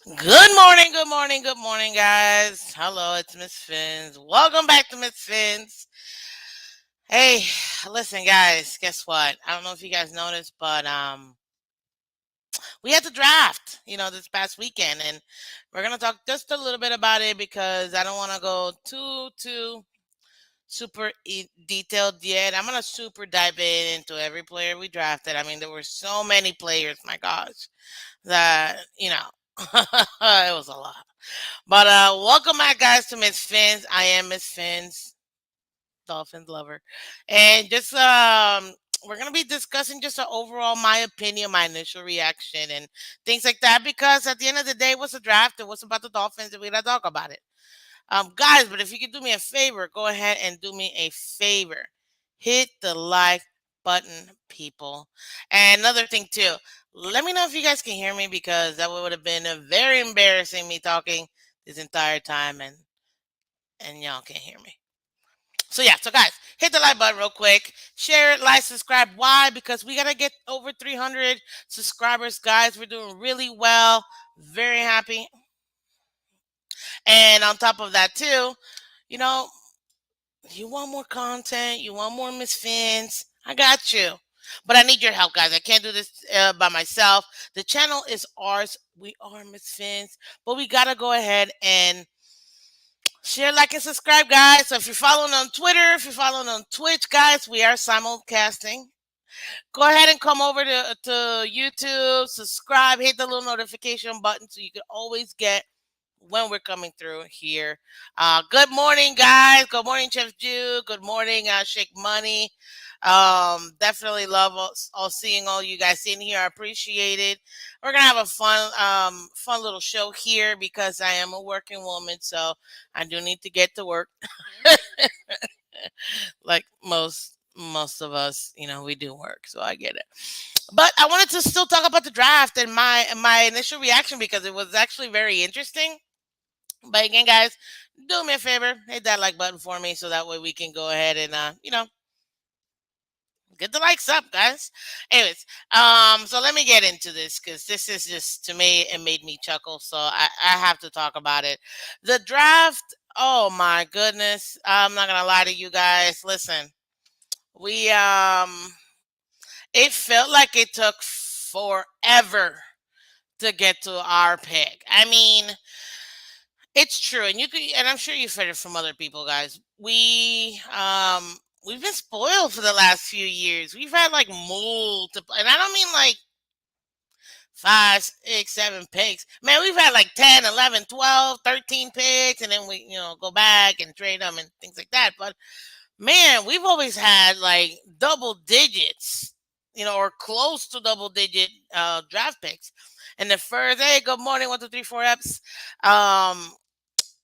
Good morning, guys. Hello, it's Miss Phins. Welcome back to Miss Phins. Hey, listen, guys. Guess what? I don't know if you guys noticed, but we had the draft. This past weekend, and we're gonna talk just a little bit about it because I don't want to go too super detailed yet. I'm gonna super dive into every player we drafted. I mean, there were so many players. My gosh, that it was a lot. But welcome back, guys, to Miss Fins. I am Miss Fins, Dolphins lover, and just we're gonna be discussing just an overall my opinion, my initial reaction, and things like that. Because at the end of the day, what's a draft? And what's about the Dolphins? And we gotta talk about it, guys. But if you could do me a favor, go ahead and do me a favor. Hit the like button, people. And another thing too, let me know if you guys can hear me because that would have been a very embarrassing me talking this entire time and y'all can't hear me. So yeah, so guys, hit the like button real quick. Share it, like, subscribe. Why? Because we gotta get over 300 subscribers, guys. We're doing really well. Very happy. And on top of that too, you know, you want more content, you want more Miss Fins. I got you. But I need your help, guys. I can't do this by myself. The channel is ours. We are Miss Fins. But we gotta go ahead and share, like, and subscribe, guys. So if you're following on Twitter, if you're following on Twitch, guys, we are simulcasting. Go ahead and come over to YouTube, subscribe, hit the little notification button so you can always get when we're coming through here. Good morning, guys. Good morning, Chef Jew. Good morning, Shake Money. Definitely love all seeing all you guys in here. I appreciate it. We're gonna have a fun little show here because I am a working woman, so I do need to get to work. Like most of us, we do work, so I get it. But I wanted to still talk about the draft and my initial reaction because it was actually very interesting. But again, guys, do me a favor, hit that like button for me so that way we can go ahead and get the likes up, guys. Anyways, so let me get into this because this is just, to me, it made me chuckle, so I have to talk about it. The draft. Oh my goodness, I'm not gonna lie to you guys. Listen, we it felt like it took forever to get to our pick. I mean, it's true, and I'm sure you've heard it from other people, guys. We've been spoiled for the last few years. We've had like multiple, and I don't mean like five, six, seven picks. Man, we've had like 10, 11, 12, 13 picks, and then we, go back and trade them and things like that. But man, we've always had like double digits, or close to double digit draft picks. And the first, hey, good morning, 1, 2, 3, 4 Eps. Um,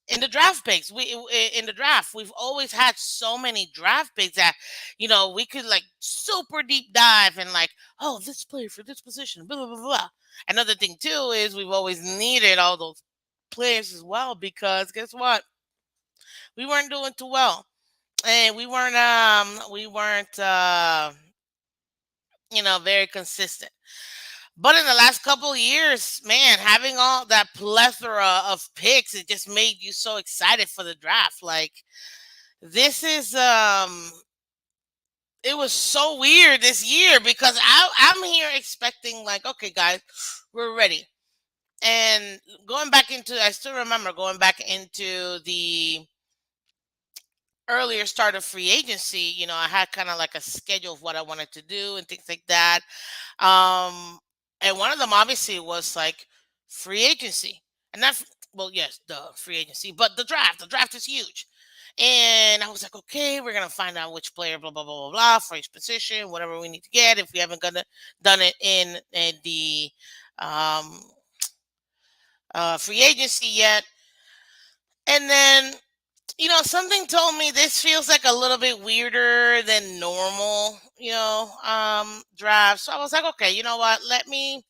in the draft picks, in the draft, we've always had so many draft picks that we could like super deep dive and like, oh, this player for this position, blah blah blah blah. Another thing too is we've always needed all those players as well because guess what? We weren't doing too well and we weren't very consistent. But in the last couple of years, man, having all that plethora of picks, it just made you so excited for the draft. Like this is it was so weird this year because I'm here expecting like, okay, guys, we're ready. And going back into, I still remember going back into the earlier start of free agency. I had kind of like a schedule of what I wanted to do and things like that. Um, and one of them obviously was like free agency, and that's, well, yes, the free agency, but the draft. The draft is huge, and I was like, okay, we're gonna find out which player, blah blah blah blah blah, for each position, whatever we need to get. If we haven't done it in the um, free agency yet, and then something told me this feels like a little bit weirder than normal, draft. So I was like, okay, you know what? Let me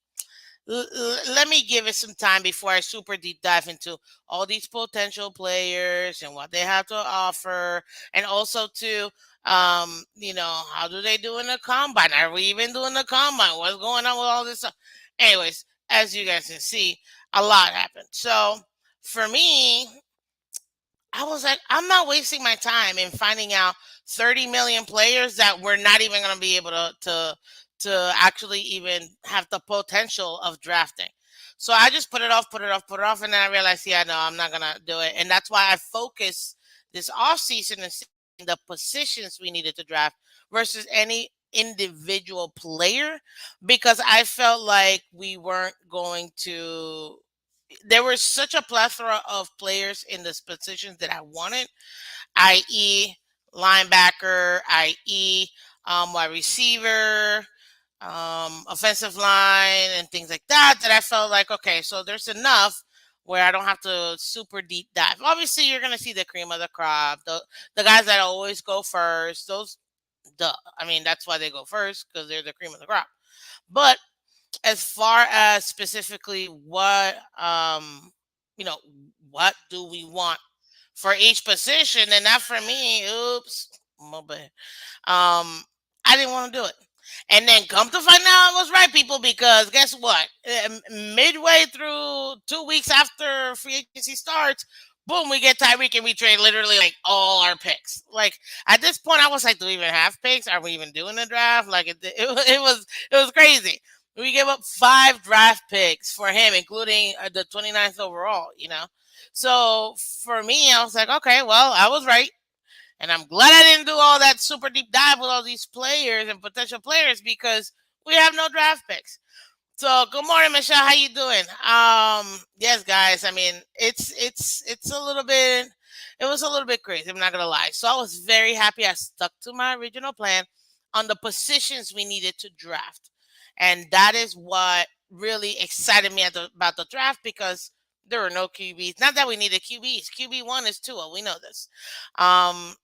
give it some time before I super deep dive into all these potential players and what they have to offer, and also to how do they do in the combine? Are we even doing the combine? What's going on with all this stuff? Anyways, as you guys can see, a lot happened. So for me, I was like, I'm not wasting my time in finding out 30 million players that we're not even going to be able to actually even have the potential of drafting. So I just put it off, put it off, put it off, and then I realized, yeah, no, I'm not gonna do it, and that's why I focused this off season and seeing the positions we needed to draft versus any individual player, because I felt like we weren't going to. There was such a plethora of players in the positions that I wanted, i.e., linebacker, i.e., wide receiver, offensive line, and things like that. That I felt like, okay, so there's enough where I don't have to super deep dive. Obviously, you're gonna see the cream of the crop, the guys that always go first. Those, duh. I mean, that's why they go first, because they're the cream of the crop. But as far as specifically what you know what do we want for each position, and that for me, oops, my bad. I didn't want to do it. And then come to find out I was right, people, because guess what? Midway through 2 weeks after free agency starts, boom, we get Tyreek and we trade literally like all our picks. Like at this point, I was like, do we even have picks? Are we even doing the draft? Like it was crazy. We gave up 5 draft picks for him, including the 29th overall. So for me, I was like, okay, well, I was right. And I'm glad I didn't do all that super deep dive with all these players and potential players because we have no draft picks. So good morning, Michelle. How you doing? Yes, guys. I mean, it's a little bit. It was a little bit crazy. I'm not gonna lie. So I was very happy. I stuck to my original plan on the positions we needed to draft, and that is what really excited me about the draft because there were no QBs. Not that we needed QBs. QB1 is Tua. We know this. Um,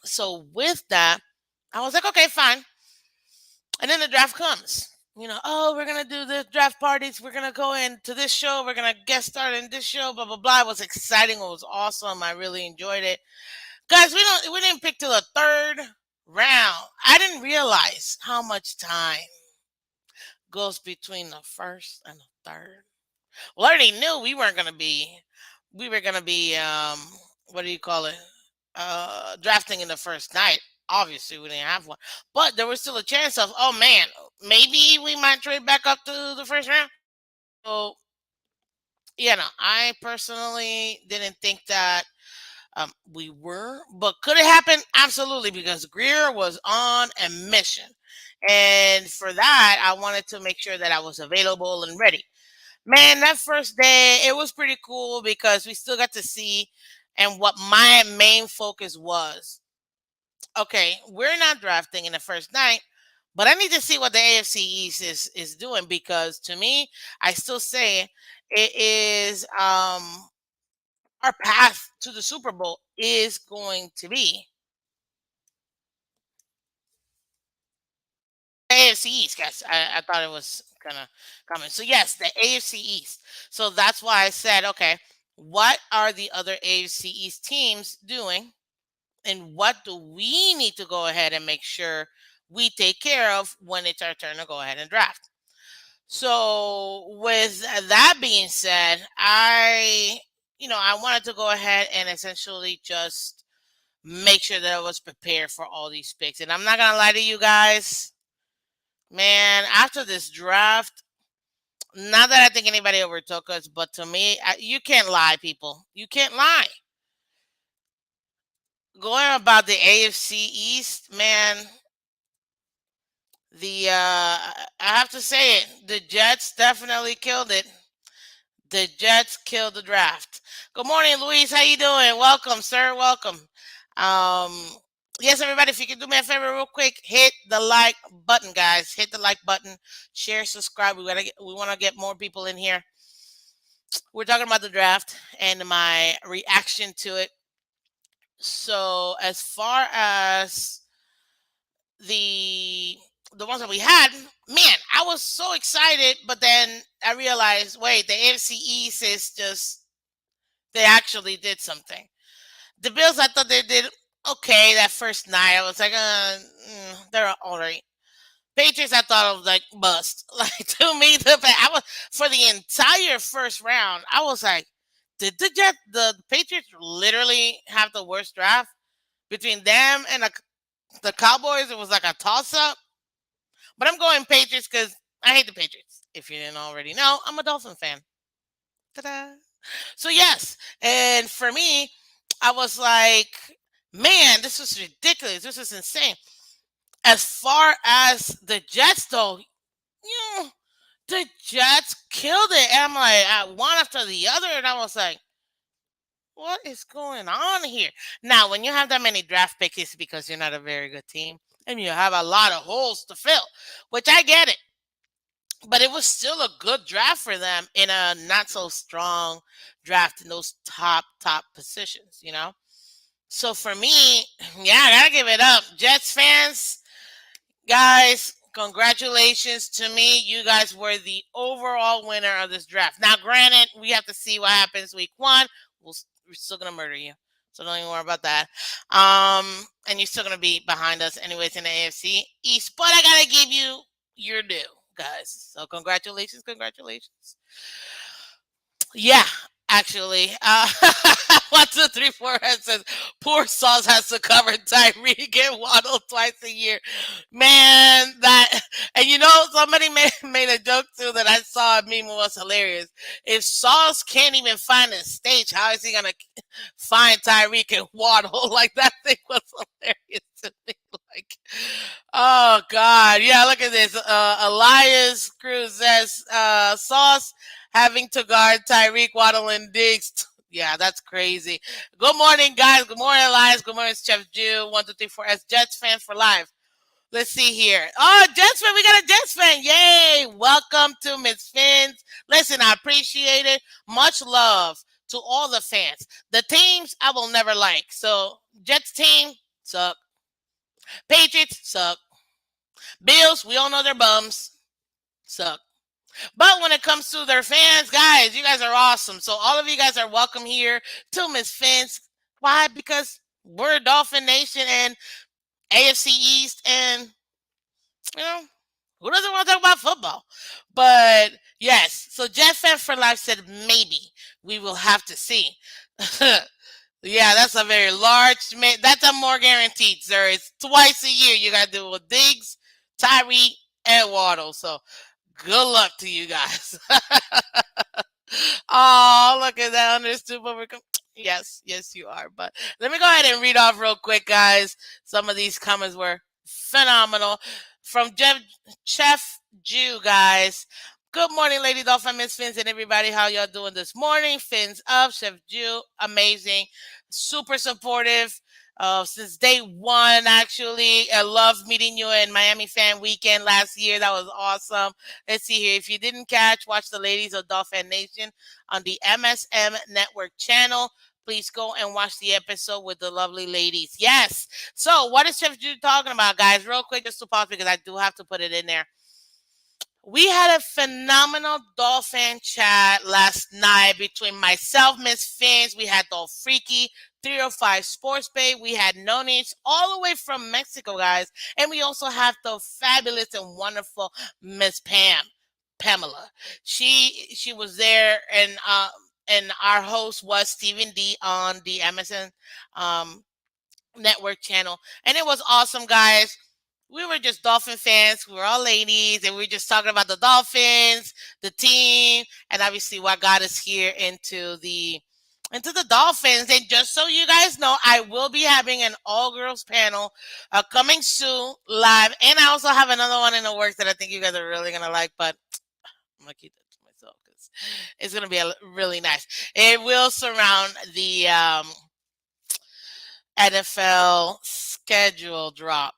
so with that, I was like, okay, fine. And then the draft comes. Oh, we're gonna do the draft parties. We're gonna go into this show. We're gonna guest star in this show. Blah blah blah. It was exciting. It was awesome. I really enjoyed it, guys. We didn't pick till the third round. I didn't realize how much time goes between the first and the third. Well, I already knew we were gonna be what do you call it? Drafting in the first night. Obviously, we didn't have one, but there was still a chance of, oh man, maybe we might trade back up to the first round. So, I personally didn't think that we were, but could it happen? Absolutely, because Greer was on a mission, and for that, I wanted to make sure that I was available and ready. Man, that first day, it was pretty cool because we still got to see, and what my main focus was, okay, we're not drafting in the first night, but I need to see what the AFC East is doing because to me, I still say it is our path to the Super Bowl is going to be AFC East, guys. I thought it was gonna comment. So yes, the AFC East. So that's why I said, okay, what are the other AFC East teams doing? And what do we need to go ahead and make sure we take care of when it's our turn to go ahead and draft? So with that being said, I wanted to go ahead and essentially just make sure that I was prepared for all these picks. And I'm not gonna lie to you guys, man. After this draft, not that I think anybody overtook us, but to me, you can't lie, people. You can't lie. Going about the AFC East, man. I have to say it. The Jets definitely killed it. The Jets killed the draft. Good morning, Luis. How you doing? Welcome, sir. Welcome. Um, yes, everybody. If you can do me a favor, real quick, hit the like button, guys. Hit the like button. Share, subscribe. We want to get more people in here. We're talking about the draft and my reaction to it. So, as far as the the ones that we had, man, I was so excited, but then I realized, wait, the AFC East is just they actually did something. The Bills, I thought they did okay that first night. I was like, they're all right. Patriots, I thought was like bust. Like to me, I was for the entire first round. I was like, did the Patriots literally have the worst draft between them and the Cowboys? It was like a toss up. But I'm going Patriots because I hate the Patriots. If you didn't already know, I'm a Dolphin fan. Ta-da. So yes, and for me, I was like, man, this was ridiculous. This was insane. As far as the Jets, though, you know, the Jets killed it. And I'm like, one after the other, and I was like, what is going on here? Now, when you have that many draft picks, it's because you're not a very good team, and you have a lot of holes to fill, which I get it. But it was still a good draft for them in a not so strong draft in those top positions, you know. So for me, yeah, I gotta give it up, Jets fans. Guys, congratulations to me. You guys were the overall winner of this draft. Now, granted, we have to see what happens week one. We're still gonna murder you, so don't even worry about that. And you're still gonna be behind us anyways in the AFC East. But I gotta give you your due, guys. So congratulations, congratulations. Yeah, actually. 1, 2, 3, 4 says poor Sauce has to cover Tyreek and Waddle twice a year. Man, that and somebody made a joke too that I saw a meme was hilarious. If Sauce can't even find a stage, how is he gonna find Tyreek and Waddle? Like that thing was hilarious to me. Like, oh God, yeah. Look at this. Elias Cruz says Sauce having to guard Tyreek Waddle and Diggs. Yeah, that's crazy. Good morning, guys. Good morning, Elias. Good morning, Chef Jew. 1, 2, 3, 4 S Jets fan for life. Let's see here. Oh, Jets fan. We got a Jets fan. Yay. Welcome to Miss Phins. Listen, I appreciate it. Much love to all the fans. The teams I will never like. So, Jets team, suck. Patriots, suck. Bills, we all know they're bums. Suck. But when it comes to their fans, guys, you guys are awesome. So all of you guys are welcome here to Miss Fins. Why? Because we're Dolphin Nation and AFC East, and you know who doesn't want to talk about football? But yes, so Jet Fan for Life said maybe we will have to see. Yeah, that's a very large. That's a more guaranteed, sir. It's twice a year. You got to do it with Diggs, Tyree, and Waddle. So good luck to you guys. Oh, look at that. Understood. But yes, yes, you are. But let me go ahead and read off real quick, guys. Some of these comments were phenomenal. From Chef Jew, guys. Good morning, Lady Dolphin, Miss Fins, and everybody. How y'all doing this morning? Fins up, Chef Jew, amazing, super supportive. Since day one, actually, I love meeting you in Miami Fan Weekend last year. That was awesome. Let's see here. If you didn't watch the Ladies of Dolphin Nation on the MSM Network channel. Please go and watch the episode with the lovely ladies. Yes. So, what is Chef Jude talking about, guys? Real quick, just to pause because I do have to put it in there. We had a phenomenal Dolphin chat last night between myself, Miss Fins. We had the Freaky 305 Sports Bay. We had Noni's all the way from Mexico, guys. And we also have the fabulous and wonderful Miss Pamela. She was there, and our host was Stephen D on the Amazon Network channel, and it was awesome, guys. We were just Dolphin fans. We were all ladies, and we were just talking about the Dolphins, the team, and obviously what got us here into the Dolphins. And just so you guys know, I will be having an all girls panel coming soon live, and I also have another one in the works that I think you guys are really gonna like. But I'm gonna keep that to myself because it's gonna be really nice. It will surround the NFL schedule drop.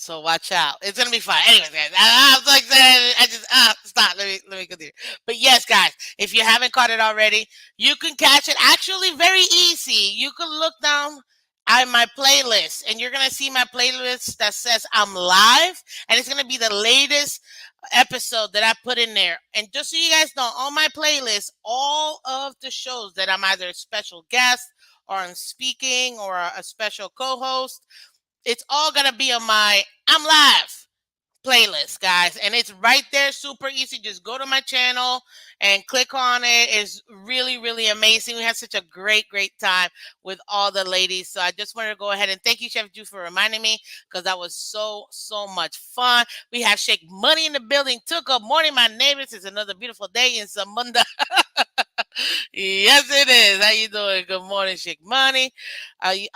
So watch out. It's gonna be fun. Anyways, guys, I was like saying, I just stop. Let me continue. But yes, guys, if you haven't caught it already, you can catch it actually very easy. You can look down at my playlist, and you're gonna see my playlist that says I'm live, and it's gonna be the latest episode that I put in there. And just so you guys know, on my playlist, all of the shows that I'm either a special guest or I'm speaking or a special co-host, it's all gonna be on my I'm live playlist, guys, and it's right there, super easy. Just go to my channel and click on it. It's really, really amazing. We had such a great time with all the ladies. So I just wanted to go ahead and thank you, Chef Ju, for reminding me because that was so much fun. We have Shake Money in the building. Took up morning, my neighbors. It's another beautiful day in Zamunda. Yes, it is. How you doing? Good morning, Shake Money. I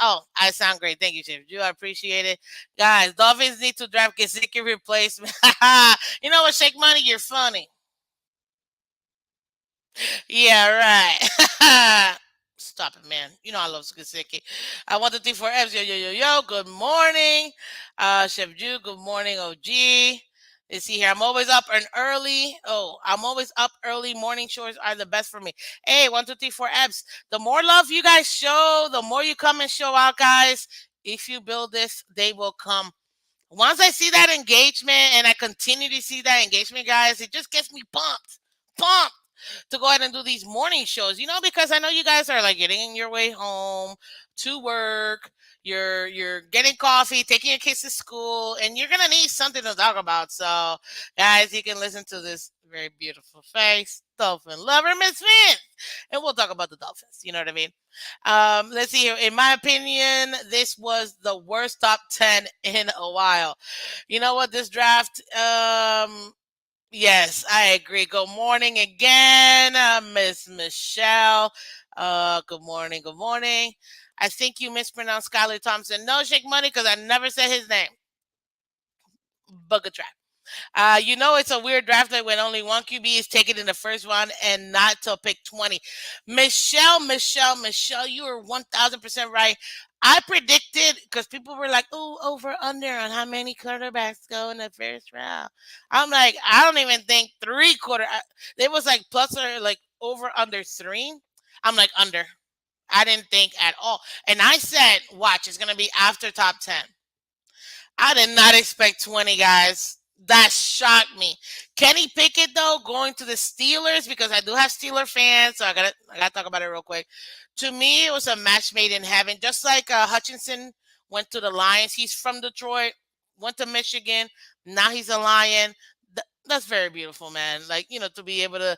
sound great. Thank you, Chef Drew. I appreciate it. Guys, Dolphins need to draft Gesicki replacement. You know what, Shake Money? You're funny. Yeah, right. Stop it, man. You know I love Gesicki. I want the thing for F's. Yo. Good morning. Chef Drew, good morning, OG. Let's see here. I'm always up and early. Oh, I'm always up early. Morning chores are the best for me. Hey, 1, 2, 3, 4 F's. The more love you guys show, the more you come and show out, guys. If you build this, they will come. Once I see that engagement and I continue to see that engagement, guys, it just gets me pumped to go ahead and do these morning shows. Because I know you guys are like getting your way home to work. You're getting coffee, taking your kids to school, and you're gonna need something to talk about. So, guys, you can listen to this very beautiful face, dolphin lover, Miss Finn, and we'll talk about the dolphins. You know what I mean? Let's see here. In my opinion, this was the worst top 10 in a while. You know what? This draft, yes, I agree. Good morning again, Miss Michelle. Good morning. Good morning. I think you mispronounced Skylar Thompson. No, Shake Money, because I never said his name. Bugger trap. It's a weird draft that when only one QB is taken in the first round and not till pick 20. Michelle, you were 1000% right. I predicted because people were like, "Oh, over under on how many quarterbacks go in the first round." I'm like, I don't even think three-quarter. It was like plus or like over under three. I'm like under. I didn't think at all, and I said, "Watch, it's gonna be after top 10." I did not expect 20 guys. That shocked me. Kenny Pickett though going to the Steelers because I do have Steeler fans, so I gotta talk about it real quick. To me, it was a match made in heaven. Just like Hutchinson went to the Lions. He's from Detroit, went to Michigan. Now he's a Lion. That's very beautiful, man. Like to be able to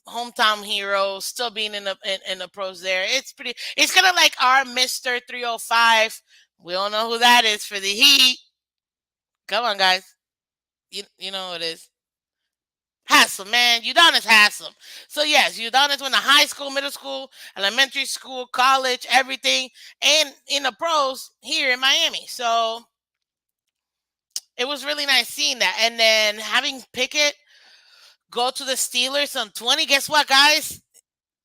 hometown hero, still being in the pros there. It's pretty. It's kind of like our Mister 305. We don't know who that is for the Heat. Come on, guys. You know who it is. Hassel, man. Udonis Hassel. So yes, Udonis went to high school, middle school, elementary school, college, everything, and in the pros here in Miami. So it was really nice seeing that. And then having Pickett go to the Steelers on 20. Guess what, guys?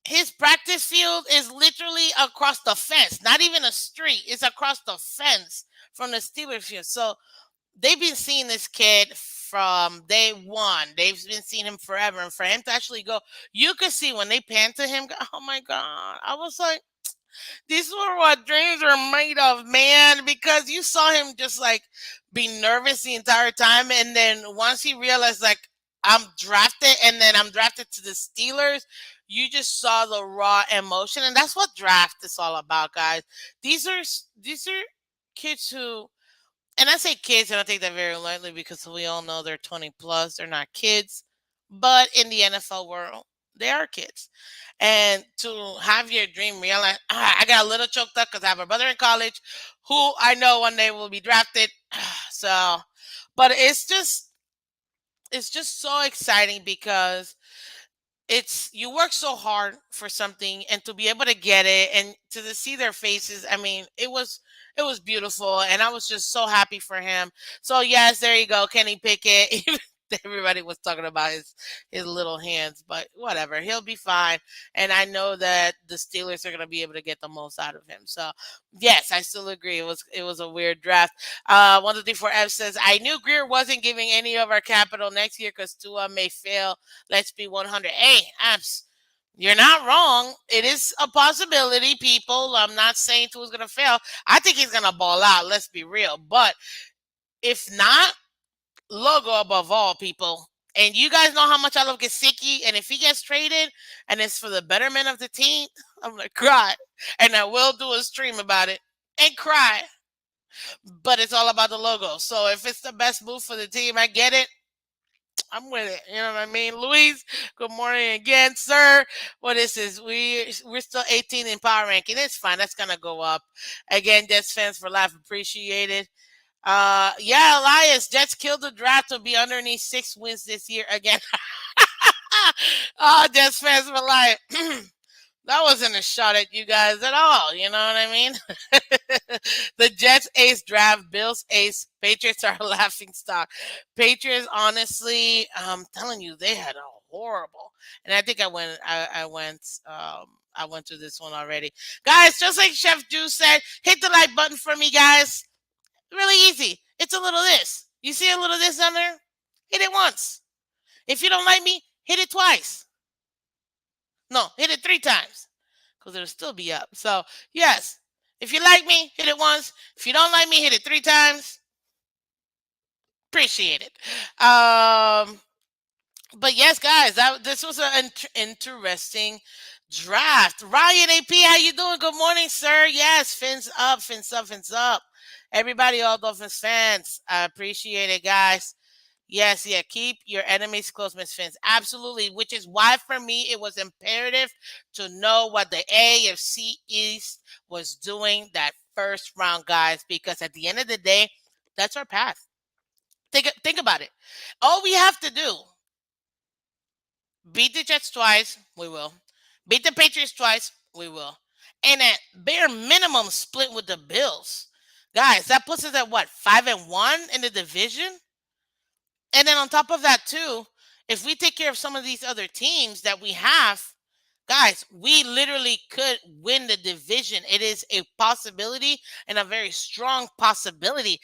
His practice field is literally across the fence. Not even a street. It's across the fence from the Steelers field. So they've been seeing this kid from day one. They've been seeing him forever. And for him to actually go, you could see when they panned to him, oh my God. I was like, these are what dreams are made of, man. Because you saw him just like be nervous the entire time. And then once he realized, like, I'm drafted and then I'm drafted to the Steelers, you just saw the raw emotion. And that's what draft is all about, guys. These are kids who, and I say kids, and I take that very lightly because we all know they're 20 plus. They're not kids, but in the NFL world, they are kids. And to have your dream realized, I got a little choked up because I have a brother in college who I know one day will be drafted. So, but it's just so exciting because you work so hard for something and to be able to get it and to see their faces. I mean, it was beautiful and I was just so happy for him. So yes, there you go, Kenny Pickett. Everybody was talking about his little hands, but whatever, he'll be fine. And I know that the Steelers are going to be able to get the most out of him. So yes, I still agree. It was a weird draft. 1, 2, 3, 4 F says, I knew Greer wasn't giving any of our capital next year because Tua may fail. Let's be 100. Hey, Abs, you're not wrong. It is a possibility, people. I'm not saying Tua's going to fail. I think he's going to ball out. Let's be real. But if not, logo above all, people. And you guys know how much I love Gesicki. And if he gets traded and it's for the betterment of the team, I'm going to cry. And I will do a stream about it and cry. but it's all about the logo. So if it's the best move for the team, I get it. I'm with it. You know what I mean? Luis, good morning again, sir. What is this? We're still 18 in power ranking. It's fine. That's gonna go up. Again, Jets fans for life appreciated. Yeah, Elias, Jets killed the draft to be underneath 6 wins this year again. Oh, Jets fans for life. That wasn't a shot at you guys at all. You know what I mean? The Jets ace draft, Bills ace, Patriots are a laughing stock. Patriots, honestly, I'm telling you, they had a horrible. And I think I went to this one already. Guys, just like Chef Juice said, hit the like button for me, guys. Really easy. It's a little this. You see a little this on there? Hit it once. If you don't like me, hit it twice. No, hit it 3 times because it'll still be up. So, yes, if you like me, hit it once. If you don't like me, hit it 3 times. Appreciate it. But yes, guys, this was an interesting draft. Ryan AP, how you doing? Good morning, sir. Yes, fins up, fins up, fins up. Everybody, all Dolphins fans, I appreciate it, guys. Yes, yeah. Keep your enemies close, Miss Fins. Absolutely. Which is why, for me, it was imperative to know what the AFC East was doing that first round, guys, because at the end of the day, that's our path. Think about it. All we have to do, beat the Jets twice, we will. Beat the Patriots twice, we will. And at bare minimum, split with the Bills. Guys, that puts us at what, 5-1 in the division? And then on top of that, too, if we take care of some of these other teams that we have, guys, we literally could win the division. It is a possibility and a very strong possibility.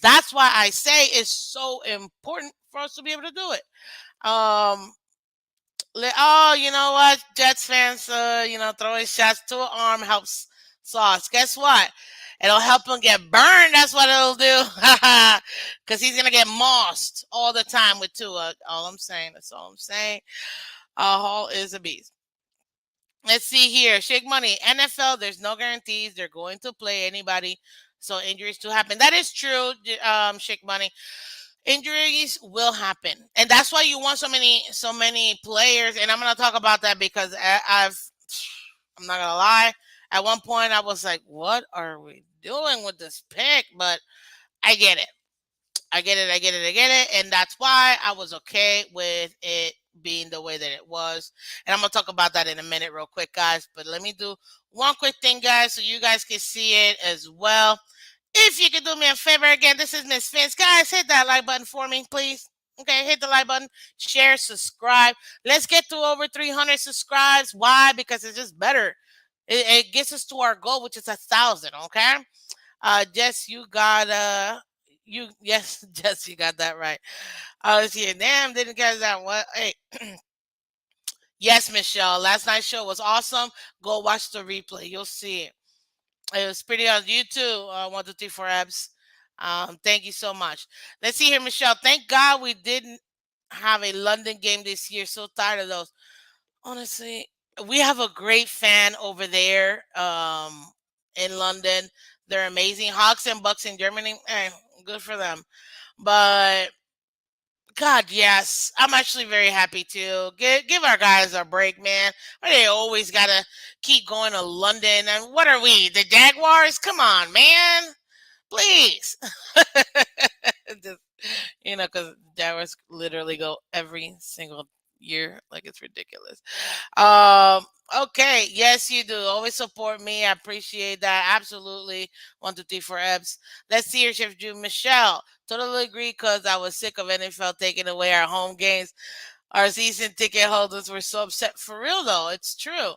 That's why I say it's so important for us to be able to do it. Um, oh, you know what, Jets fans, throwing shots to an arm helps Sauce. Guess what? It'll help him get burned. That's what it'll do. Because he's gonna get mossed all the time with Tua. All I'm saying. That's all I'm saying. Hall is a beast. Let's see here. Shake Money. NFL, there's no guarantees. They're going to play anybody. So injuries do happen. That is true, Shake Money. Injuries will happen, and that's why you want so many players. And I'm gonna talk about that because I'm not gonna lie. At one point, I was like, "What are we doing with this pick?" But I get it. I get it. I get it. I get it. And that's why I was okay with it being the way that it was. And I'm gonna talk about that in a minute, real quick, guys. But let me do one quick thing, guys, so you guys can see it as well. If you could do me a favor again, this is Miss Vince. Guys, hit that like button for me, please. Okay, hit the like button, share, subscribe. Let's get to over 300 subscribes. Why? Because it's just better. It gets us to our goal, which is 1,000. Okay. Jess, you got yes, Jess, you got that right. Let's see. Damn, didn't get that. What? Hey, yes, Michelle. Last night's show was awesome. Go watch the replay. You'll see it. It was pretty on YouTube. 1, 2, 3, 4 apps. Thank you so much. Let's see here, Michelle. Thank God we didn't have a London game this year. So tired of those. Honestly, we have a great fan over there in London. They're amazing. Hawks and Bucks in Germany. Good for them. But God, yes, I'm actually very happy too. Give our guys a break, man. Why they always gotta keep going to London? And what are we, the Jaguars? Come on, man, please. Just, because Jaguars literally go every single year, like it's ridiculous. Um, okay, yes, you do. Always support me. I appreciate that. Absolutely. 1, 2, 3, 4 F's. Let's see here, Chef Drew. Michelle. Totally agree because I was sick of NFL taking away our home games. Our season ticket holders were so upset. For real though, it's true.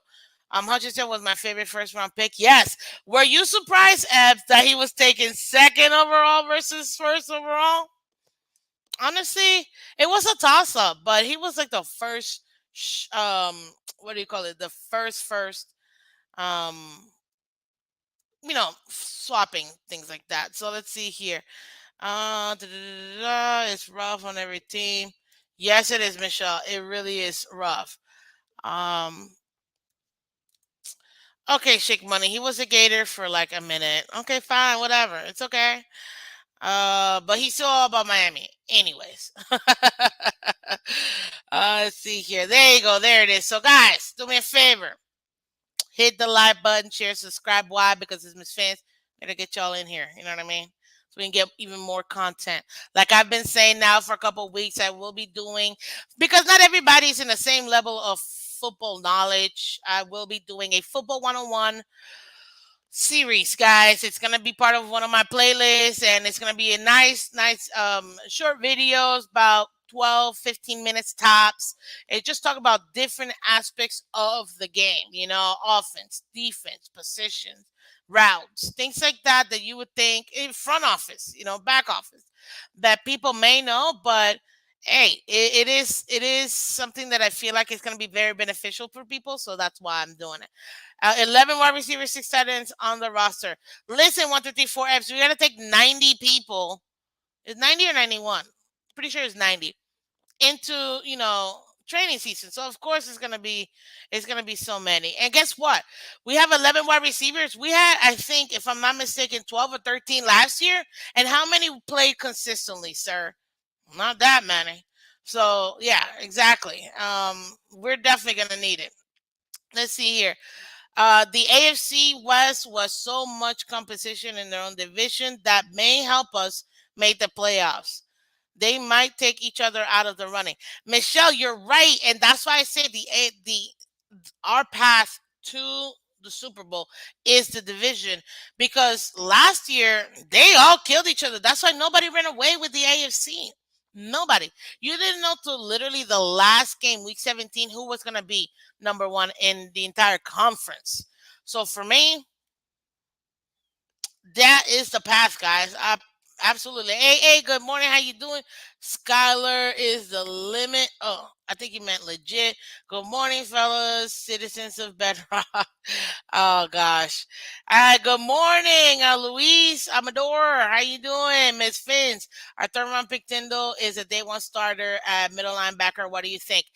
Hutchinson was my favorite first round pick. Yes. Were you surprised, Epps, that he was taken second overall versus first overall? Honestly, it was a toss up, but he was like the first what do you call it? The first um swapping things like that. So let's see here. It's rough on every team. Yes, it is, Michelle. It really is rough. Um Okay, Shake Money. He was a Gator for like a minute. Okay, fine, whatever. It's okay. But he's still all about Miami. Anyways. Let's see here. There you go. There it is. So guys, do me a favor. Hit the like button, share, subscribe. Why? Because it's Miss Fans. Gotta get y'all in here. You know what I mean? So we can get even more content. Like I've been saying now for a couple of weeks, I will be doing, because not everybody's in the same level of football knowledge. I will be doing a football 101 series, guys. It's gonna be part of one of my playlists, and it's gonna be a nice short videos, about 12, 15 minutes tops. It just talk about different aspects of the game, offense, defense, positions, routes, things like that that you would think in front office, back office, that people may know, but hey, it is something that I feel like it's going to be very beneficial for people, so that's why I'm doing it. 11 wide receivers, 6 tight ends on the roster. Listen, 1, 2, 3, 4 Fs. We got to take 90 people. Is 90 or 91? Pretty sure it's 90 into training season. So of course it's gonna be so many. And guess what? We have 11 wide receivers. We had, I think, if I'm not mistaken, 12 or 13 last year. And how many played consistently, sir? Not that many. So yeah, exactly. We're definitely gonna need it. Let's see here. The AFC West was so much competition in their own division that may help us make the playoffs. They might take each other out of the running. Michelle, you're right, and that's why I say the our path to the Super Bowl is the division, because last year they all killed each other. That's why nobody ran away with the AFC. Nobody. You didn't know till literally the last game, week 17, who was going to be number one in the entire conference. So for me, that is the path, guys. Absolutely. Hey, good morning. How you doing? Skylar is the limit. Oh, I think you meant legit. Good morning, fellas, citizens of Bedrock. Oh gosh. Good morning, Luis Amador. How you doing, Miss Fins? Our third round pick Tyndall is a day one starter at middle linebacker. What do you think,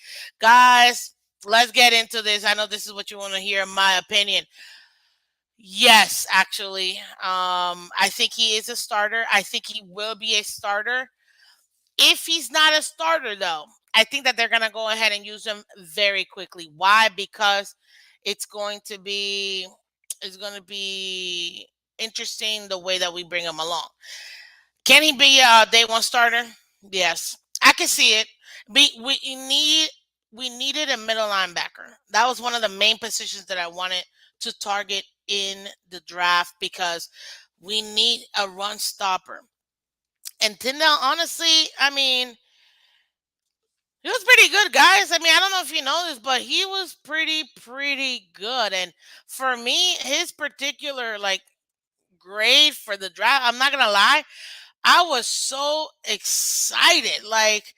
guys? Let's get into this. I know this is what you want to hear, my opinion. Yes, actually. I think he is a starter. I think he will be a starter. If he's not a starter, though, I think that they're going to go ahead and use him very quickly. Why? Because it's going to be it's going to be interesting the way that we bring him along. Can he be a day one starter? Yes, I can see it. We needed a middle linebacker. That was one of the main positions that I wanted to target in the draft, because we need a run stopper. And Tyndall, honestly, I mean, he was pretty good, guys. I mean, I don't know if you know this, but he was pretty good. And for me, his particular like grade for the draft, I'm not gonna lie, I was so excited, like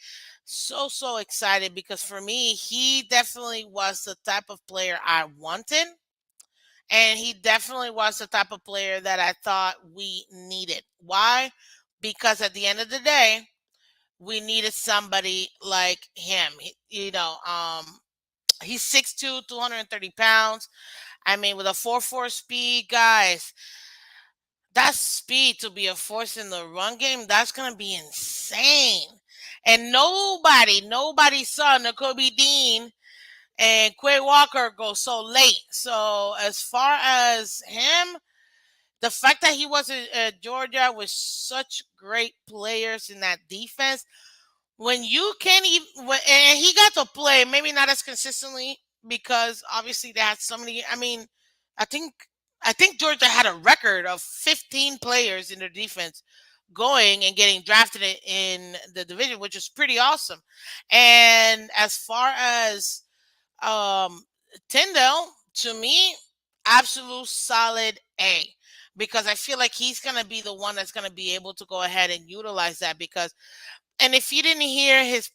so excited, because for me, he definitely was the type of player I wanted, and he definitely was the type of player that I thought we needed. Why? Because at the end of the day, we needed somebody like him. He's 6'2", 230 pounds. I mean, with a 4.4 speed, guys, that speed to be a force in the run game, that's gonna be insane. And nobody saw N'Kobe Dean and Quay Walker go so late. So as far as him, the fact that he was at Georgia with such great players in that defense, when you can't even, and he got to play, maybe not as consistently, because obviously they had so many. I mean, I think I think Georgia had a record of 15 players in their defense going and getting drafted in the division, which is pretty awesome. And as far as um Tyndall, to me, absolute solid A, because I feel like he's gonna be the one that's gonna be able to go ahead and utilize that. Because, and if you didn't hear his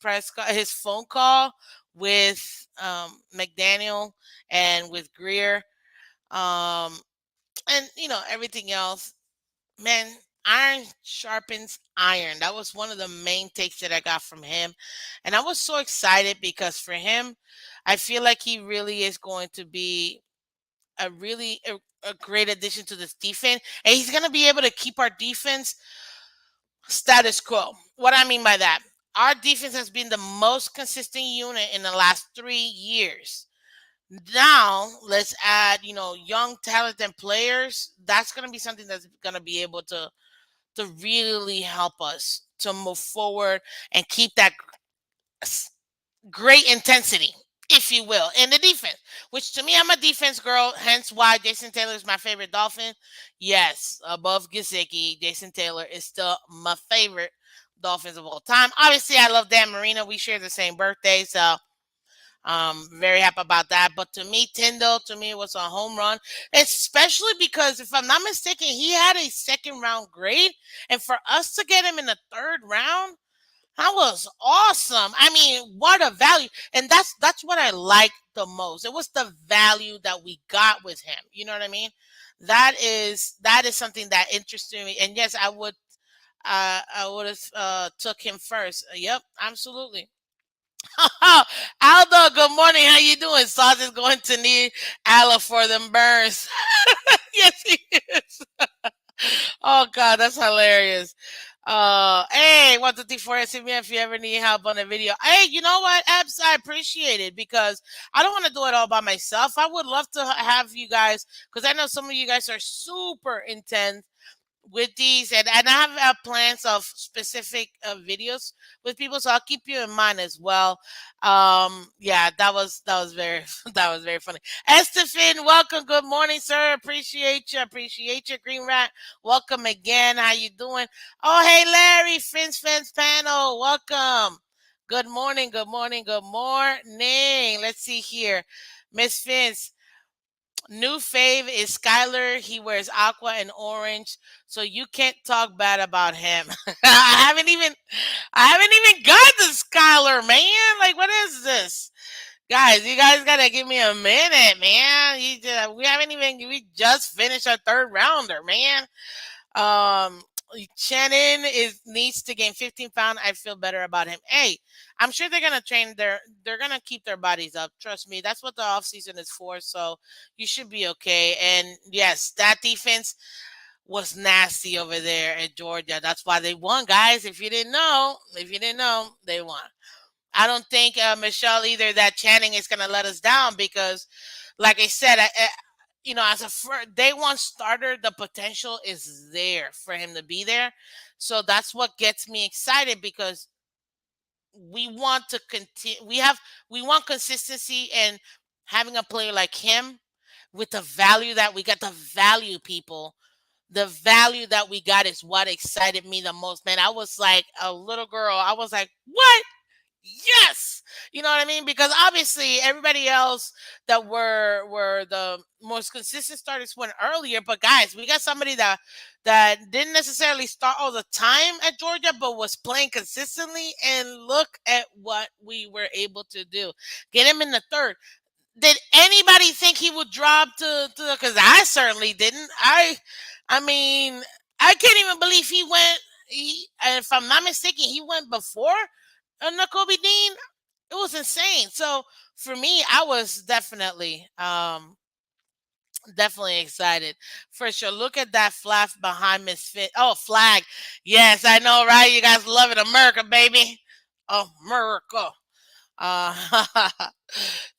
phone call with McDaniel and with Greer, um, and everything else, man, iron sharpens iron. That was one of the main takes that I got from him, and I was so excited because for him, I feel like he really is going to be a great addition to this defense, and he's gonna be able to keep our defense status quo. What I mean by that, our defense has been the most consistent unit in the last 3 years. Now let's add, young talented players. That's gonna be something that's gonna be able to really help us to move forward and keep that great intensity, if you will, in the defense. Which to me, I'm a defense girl. Hence why Jason Taylor is my favorite Dolphin. Yes, above Gesicki, Jason Taylor is still my favorite Dolphins of all time. Obviously, I love Dan Marino. We share the same birthday, so very happy about that. But to me, Tyndall, to me, was a home run, especially because if I'm not mistaken, he had a second round grade, and for us to get him in the third round, that was awesome. I mean, what a value. And that's what I like the most. It was the value that we got with him. You know what I mean? That is something that interested me. And yes, I would have took him first. Yep, absolutely. Aldo, good morning. How you doing? Sauce is going to need Ala for them burns. Yes, he is. Oh God, that's hilarious. Hey, 124 see me if you ever need help on a video. Hey, you know what, Abs? I appreciate it because I don't want to do it all by myself. I would love to have you guys because I know some of you guys are super intense with these, and I have plans of specific videos with people, so I'll keep you in mind as well. Yeah, that was very that was very funny. Estefan, welcome. Good morning, sir. Appreciate you. Green Rat, welcome again. How you doing? Oh, hey, Larry, Phins panel, welcome. Good morning. Let's see here, Miss Fins. New fave is Skyler. He wears aqua and orange, so you can't talk bad about him. I haven't even, I haven't even got to Skyler, man. Like, what is this, guys? You guys gotta give me a minute, man. We just finished our third rounder, man. Um, Shannon is needs to gain 15 pounds. I feel better about him. Hey, I'm sure they're gonna keep their bodies up. Trust me, that's what the off season is for. So you should be okay. And yes, that defense was nasty over there at Georgia. That's why they won, guys. If you didn't know, they won. I don't think Michelle either that Channing is gonna let us down because, like I said, as a day one starter, the potential is there for him to be there. So that's what gets me excited because we want to continue. We want consistency and having a player like him with the value that we got. The value, people. The value that we got is what excited me the most, man. I was like a little girl. I was like, what? Yes, you know what I mean, because obviously everybody else that were the most consistent starters went earlier, but guys, we got somebody that didn't necessarily start all the time at Georgia but was playing consistently, and look at what we were able to do. Get him in the third. Did anybody think he would drop to because I certainly didn't. I mean, I can't even believe if I'm not mistaken, he went before Kobe Dean. It was insane. So for me, I was definitely excited for sure. Look at that flag behind Miss Fit. Oh, flag. Yes, I know, right? You guys love it, America, baby. America. Uh,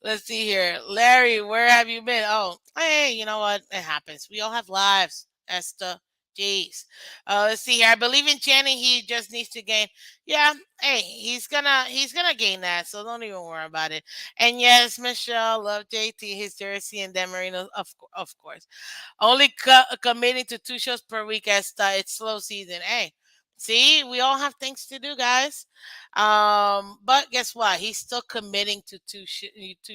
let's see here. Larry, where have you been? Oh, hey, you know what? It happens. We all have lives, Esther. Jeez. Let's see here. I believe in Channing. He just needs to gain. Yeah. Hey, he's gonna gain that. So don't even worry about it. And yes, Michelle, love JT, his jersey, and Dan Marino, of course. Only committing to 2 shows per week as it's slow season. Hey, see, we all have things to do, guys. But guess what? He's still committing to 2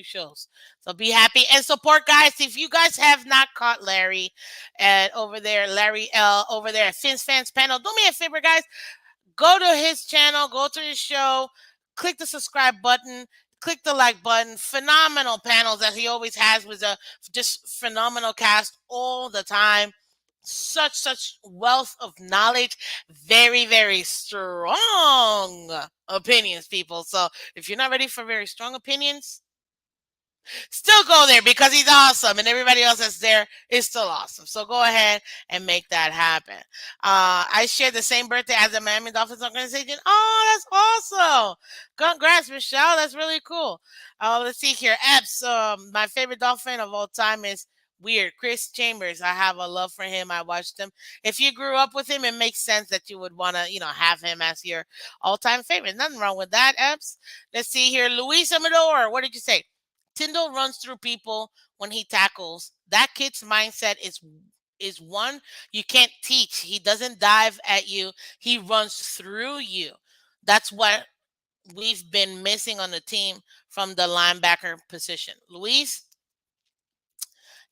shows. So be happy and support, guys. If you guys have not caught Larry at over there, Larry L over there at Fins Fans Panel, do me a favor, guys. Go to his channel, go to his show, click the subscribe button, click the like button. Phenomenal panels that he always has with a just phenomenal cast all the time. Such wealth of knowledge, very very strong opinions, people. So if you're not ready for very strong opinions, Still go there because he's awesome, and everybody else that's there is still awesome. So go ahead and make that happen. I share the same birthday as the Miami Dolphins organization. Oh, that's awesome! Congrats, Michelle. That's really cool. Let's see here. Epps, my favorite Dolphin of all time is weird. Chris Chambers. I have a love for him. I watched him. If you grew up with him, it makes sense that you would want to, have him as your all-time favorite. Nothing wrong with that, Epps. Let's see here. Luis Amador. What did you say? Tyndall runs through people when he tackles. That kid's mindset is one you can't teach. He doesn't dive at you. He runs through you. That's what we've been missing on the team from the linebacker position. Luis,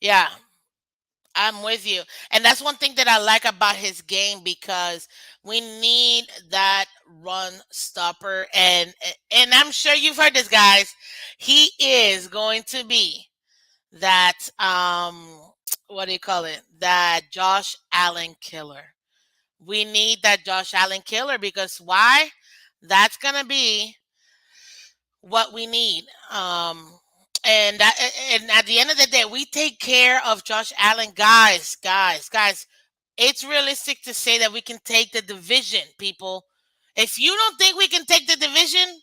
yeah, I'm with you. And that's one thing that I like about his game because we need that run stopper and I'm sure you've heard this guys. He is going to be that what do you call it? That Josh Allen killer. We need that Josh Allen killer because why? That's gonna be what we need. And at the end of the day, we take care of Josh Allen, guys. It's realistic to say that we can take the division, people. If you don't think we can take the division,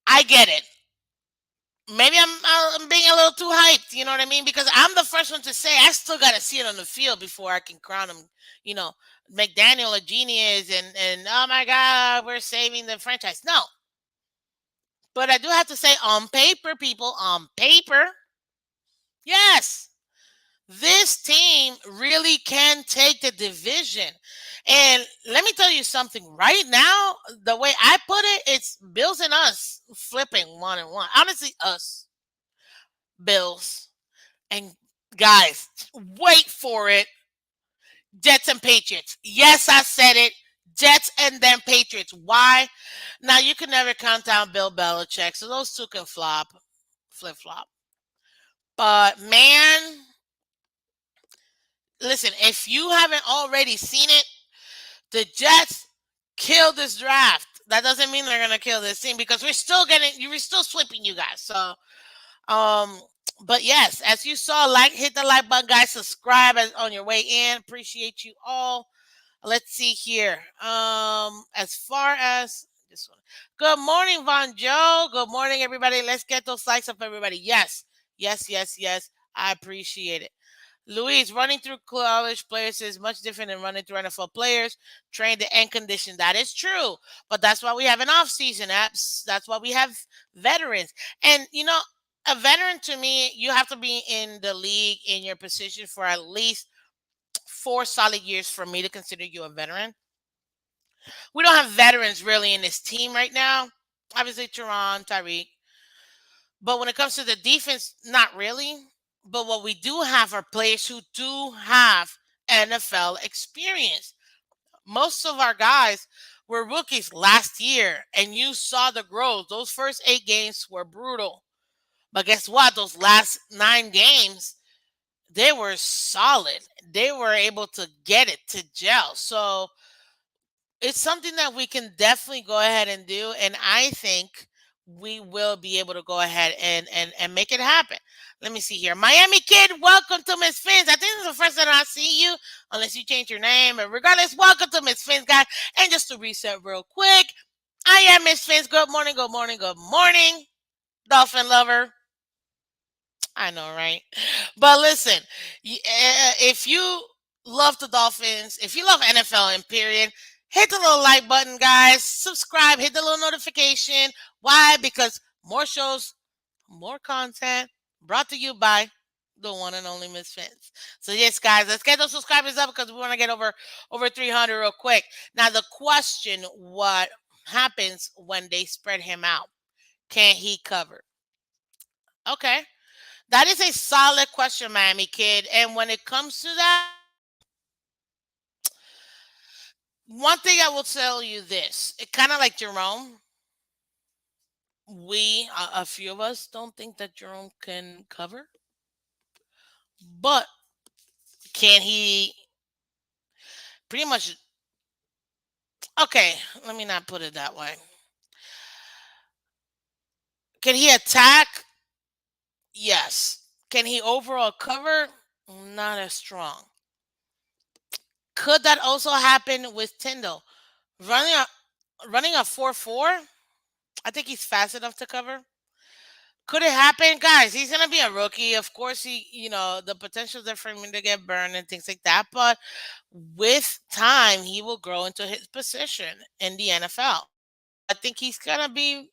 I get it. Maybe I'm being a little too hyped. You know what I mean? Because I'm the first one to say I still got to see it on the field before I can crown him. You know, McDaniel a genius, and oh my God, we're saving the franchise. No, but I do have to say, on paper, people, on paper, yes, this team really can take the division. And let me tell you something. Right now, the way I put it, it's Bills and us flipping 1-1. Honestly, us Bills. And guys, wait for it. Jets and Patriots. Yes, I said it. Jets and then Patriots. Why? Now you can never count down Bill Belichick, so those two can flip flop. But man, listen, if you haven't already seen it, the Jets killed this draft. That doesn't mean they're gonna kill this team because we're still sweeping you guys. So Um, but yes, as you saw, hit the like button, guys. Subscribe on your way in. Appreciate you all. Let's see here. As far as this one, good morning, Von Joe. Good morning, everybody. Let's get those likes up, everybody. Yes, yes. I appreciate it. Luis, running through college players is much different than running through NFL players trained and conditioned. That is true. But that's why we have an off-season apps. That's why we have veterans. And a veteran to me, you have to be in the league in your position for at least 4 solid years for me to consider you a veteran. We don't have veterans really in this team right now. Obviously, Teron, Tyreek. But when it comes to the defense, not really. But what we do have are players who do have NFL experience. Most of our guys were rookies last year, and you saw the growth. Those first 8 games were brutal. But guess what? Those last 9 games, they were solid. They were able to get it to gel. So it's something that we can definitely go ahead and do, and I think we will be able to go ahead and make it happen. Let me see here. Miami Kid, welcome to Miss Fins. I think this is the first time I see you, unless you change your name. But regardless, welcome to Miss Fins, guys. And just to reset real quick, I am Miss Fins. Good morning, good morning, good morning, Dolphin lover. I know, right? But listen, if you love the Dolphins, if you love NFL in period, hit the little like button, guys. Subscribe, hit the little notification. Why? Because more shows, more content brought to you by the one and only Miss Fence. So yes, guys, let's get those subscribers up because we want to get over 300 real quick. Now the question: what happens when they spread him out? Can he cover? Okay. That is a solid question, Miami Kid. And when it comes to that, one thing I will tell you this: it kind of like Jerome. A few of us, don't think that Jerome can cover, but can he? Pretty much. Okay, let me not put it that way. Can he attack? Yes. Can he overall cover? Not as strong. Could that also happen with Tyndall? Running a running a 4-4? I think he's fast enough to cover. Could it happen? Guys, he's gonna be a rookie. Of course the potential there for him to get burned and things like that, but with time he will grow into his position in the NFL. I think he's gonna be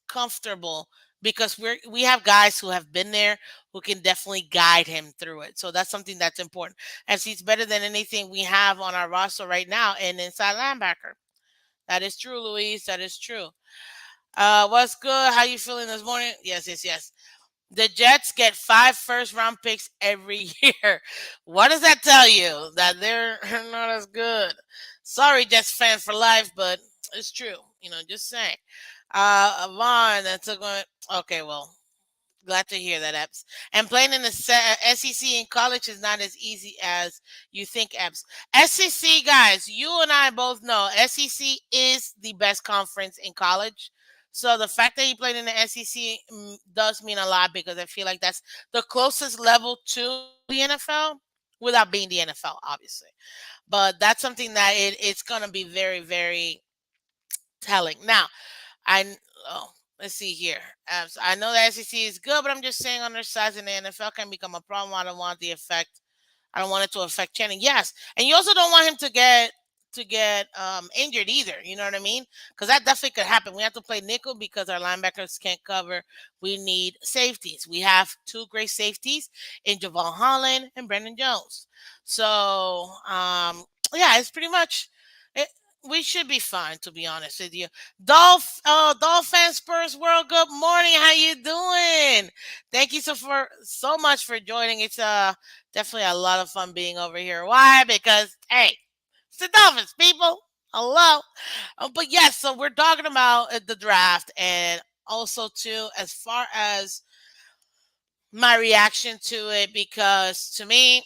comfortable because we have guys who have been there who can definitely guide him through it. So that's something that's important. As he's better than anything we have on our roster right now and inside linebacker. That is true, Luis. That is true. What's good? How you feeling this morning? Yes, yes, yes. The Jets get 5 first-round picks every year. What does that tell you? That they're not as good. Sorry, Jets fan for life, but it's true. Just saying. Vaughn, that's a going. Okay, well, glad to hear that, Epps. And playing in the SEC in college is not as easy as you think, Epps. SEC, guys, you and I both know SEC is the best conference in college. So the fact that he played in the SEC does mean a lot because I feel like that's the closest level to the NFL without being the NFL, obviously. But that's something that it's going to be very, very telling. Now, I oh, let's see here. So I know the SEC is good, but I'm just saying undersized in the NFL can become a problem. I don't want the effect. I don't want it to affect Channing. Yes, and you also don't want him to get injured either. You know what I mean? Because that definitely could happen. We have to play nickel because our linebackers can't cover. We need safeties. We have two great safeties in Javon Holland and Brendan Jones. So yeah, it's pretty much. It, we should be fine, to be honest with you. Dolphin Spurs World. Good morning. How you doing? Thank you so much for joining. It's definitely a lot of fun being over here. Why? Because hey, it's the Dolphins, people. Hello. But yes, so we're talking about the draft and also too as far as my reaction to it because to me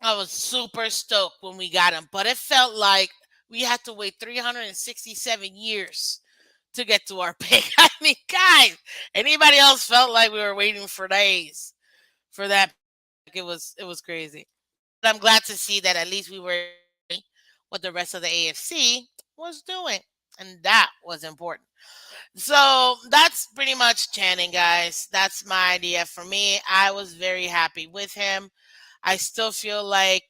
I was super stoked when we got him, but it felt like we had to wait 367 years to get to our pick. I mean, guys, anybody else felt like we were waiting for days for that? It was crazy. But I'm glad to see that at least we were what the rest of the AFC was doing, and that was important. So that's pretty much Channing, guys. That's my idea for me. I was very happy with him. I still feel like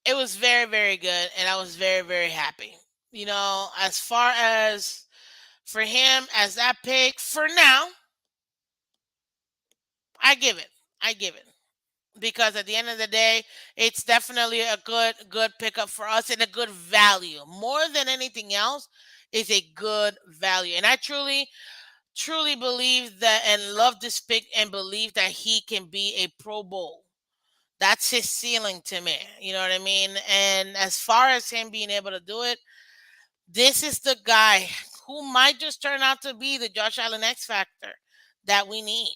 it was very, very good, and I was very, very happy. As far as for him as that pick, for now, I give it. I give it. Because at the end of the day, it's definitely a good pickup for us and a good value. More than anything else, is a good value. And I truly believe that and love this pick and believe that he can be a Pro Bowl. That's his ceiling to me. You know what I mean? And as far as him being able to do it, this is the guy who might just turn out to be the Josh Allen X factor that we need.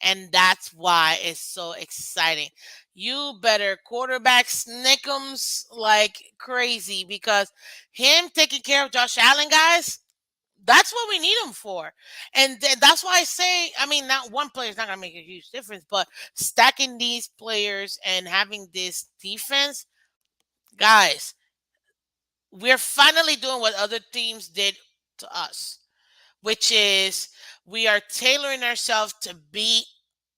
And that's why it's so exciting. You better quarterback Snickums like crazy because him taking care of Josh Allen, guys, that's what we need him for. And that's why I say, I mean, not one player is not going to make a huge difference, but stacking these players and having this defense, guys, we're finally doing what other teams did to us, which is we are tailoring ourselves to beat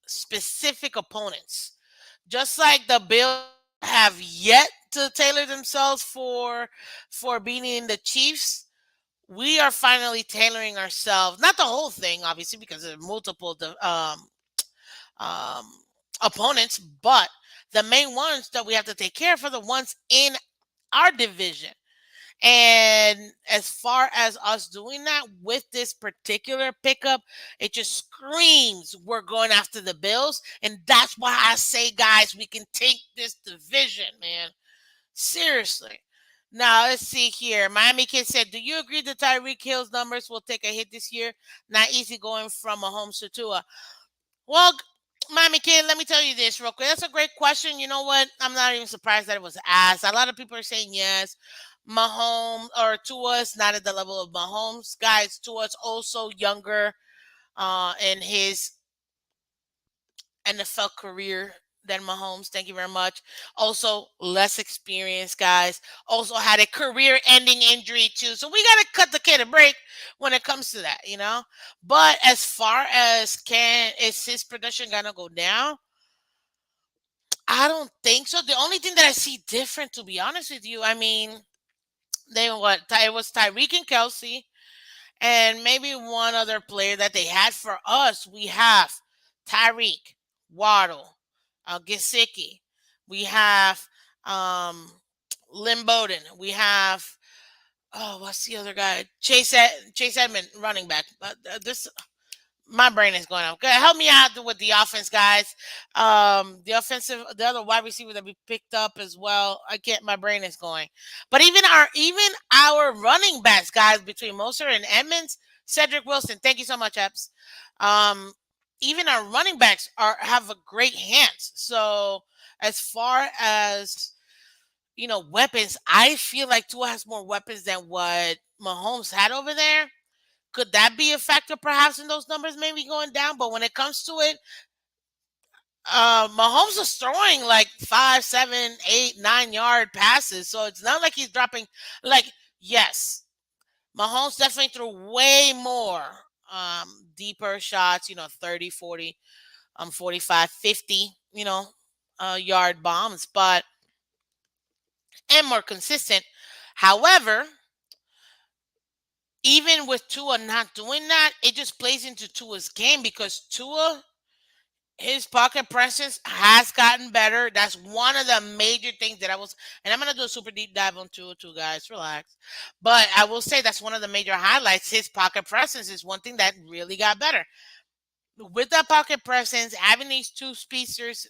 specific opponents. Just like the Bills have yet to tailor themselves for beating the Chiefs, we are finally tailoring ourselves. Not the whole thing, obviously, because there are multiple um, opponents, but the main ones that we have to take care of are the ones in our division. And as far as us doing that with this particular pickup, it just screams we're going after the Bills. And that's why I say, guys, we can take this division, man. Seriously. Now, let's see here. Miami Kid said, do you agree that Tyreek Hill's numbers will take a hit this year? Not easy going from Mahomes to Tua. Well, Miami Kid, let me tell you this real quick. That's a great question. You know what? I'm not even surprised that it was asked. A lot of people are saying yes. Mahomes or Tua is not at the level of Mahomes. Guys, Tua's also younger in his NFL career than Mahomes. Thank you very much. Also, less experience, guys. Also had a career-ending injury too. So we gotta cut the kid a break when it comes to that, you know. But as far as can is his production gonna go down? I don't think so. The only thing that I see different, to be honest with you, I mean, they what? It was Tyreek and Kelsey and maybe one other player that they had for us. We have Tyreek, Waddle, Gesicki. We have um, Lynn Bowden. We have what's the other guy? Chase Edmond, running back. This my brain is going out. Good. Help me out with the offense, guys. The other wide receiver that we picked up as well. I can't. My brain is going. But even our running backs, guys, between Moser and Edmonds, Cedric Wilson. Thank you so much, Epps. Um, even our running backs have a great hands. So as far as weapons, I feel like Tua has more weapons than what Mahomes had over there. Could that be a factor perhaps in those numbers maybe going down? But when it comes to it, Mahomes is throwing like 5, 7, 8, 9 yard passes. So it's not like he's dropping like yes, Mahomes definitely threw way more deeper shots, 30, 40, 45, 50, yard bombs, but and more consistent. However, even with Tua not doing that, it just plays into Tua's game because Tua, his pocket presence has gotten better. That's one of the major things that and I'm gonna do a super deep dive on Tua too, guys. Relax. But I will say that's one of the major highlights. His pocket presence is one thing that really got better. With that pocket presence, having these two speedsters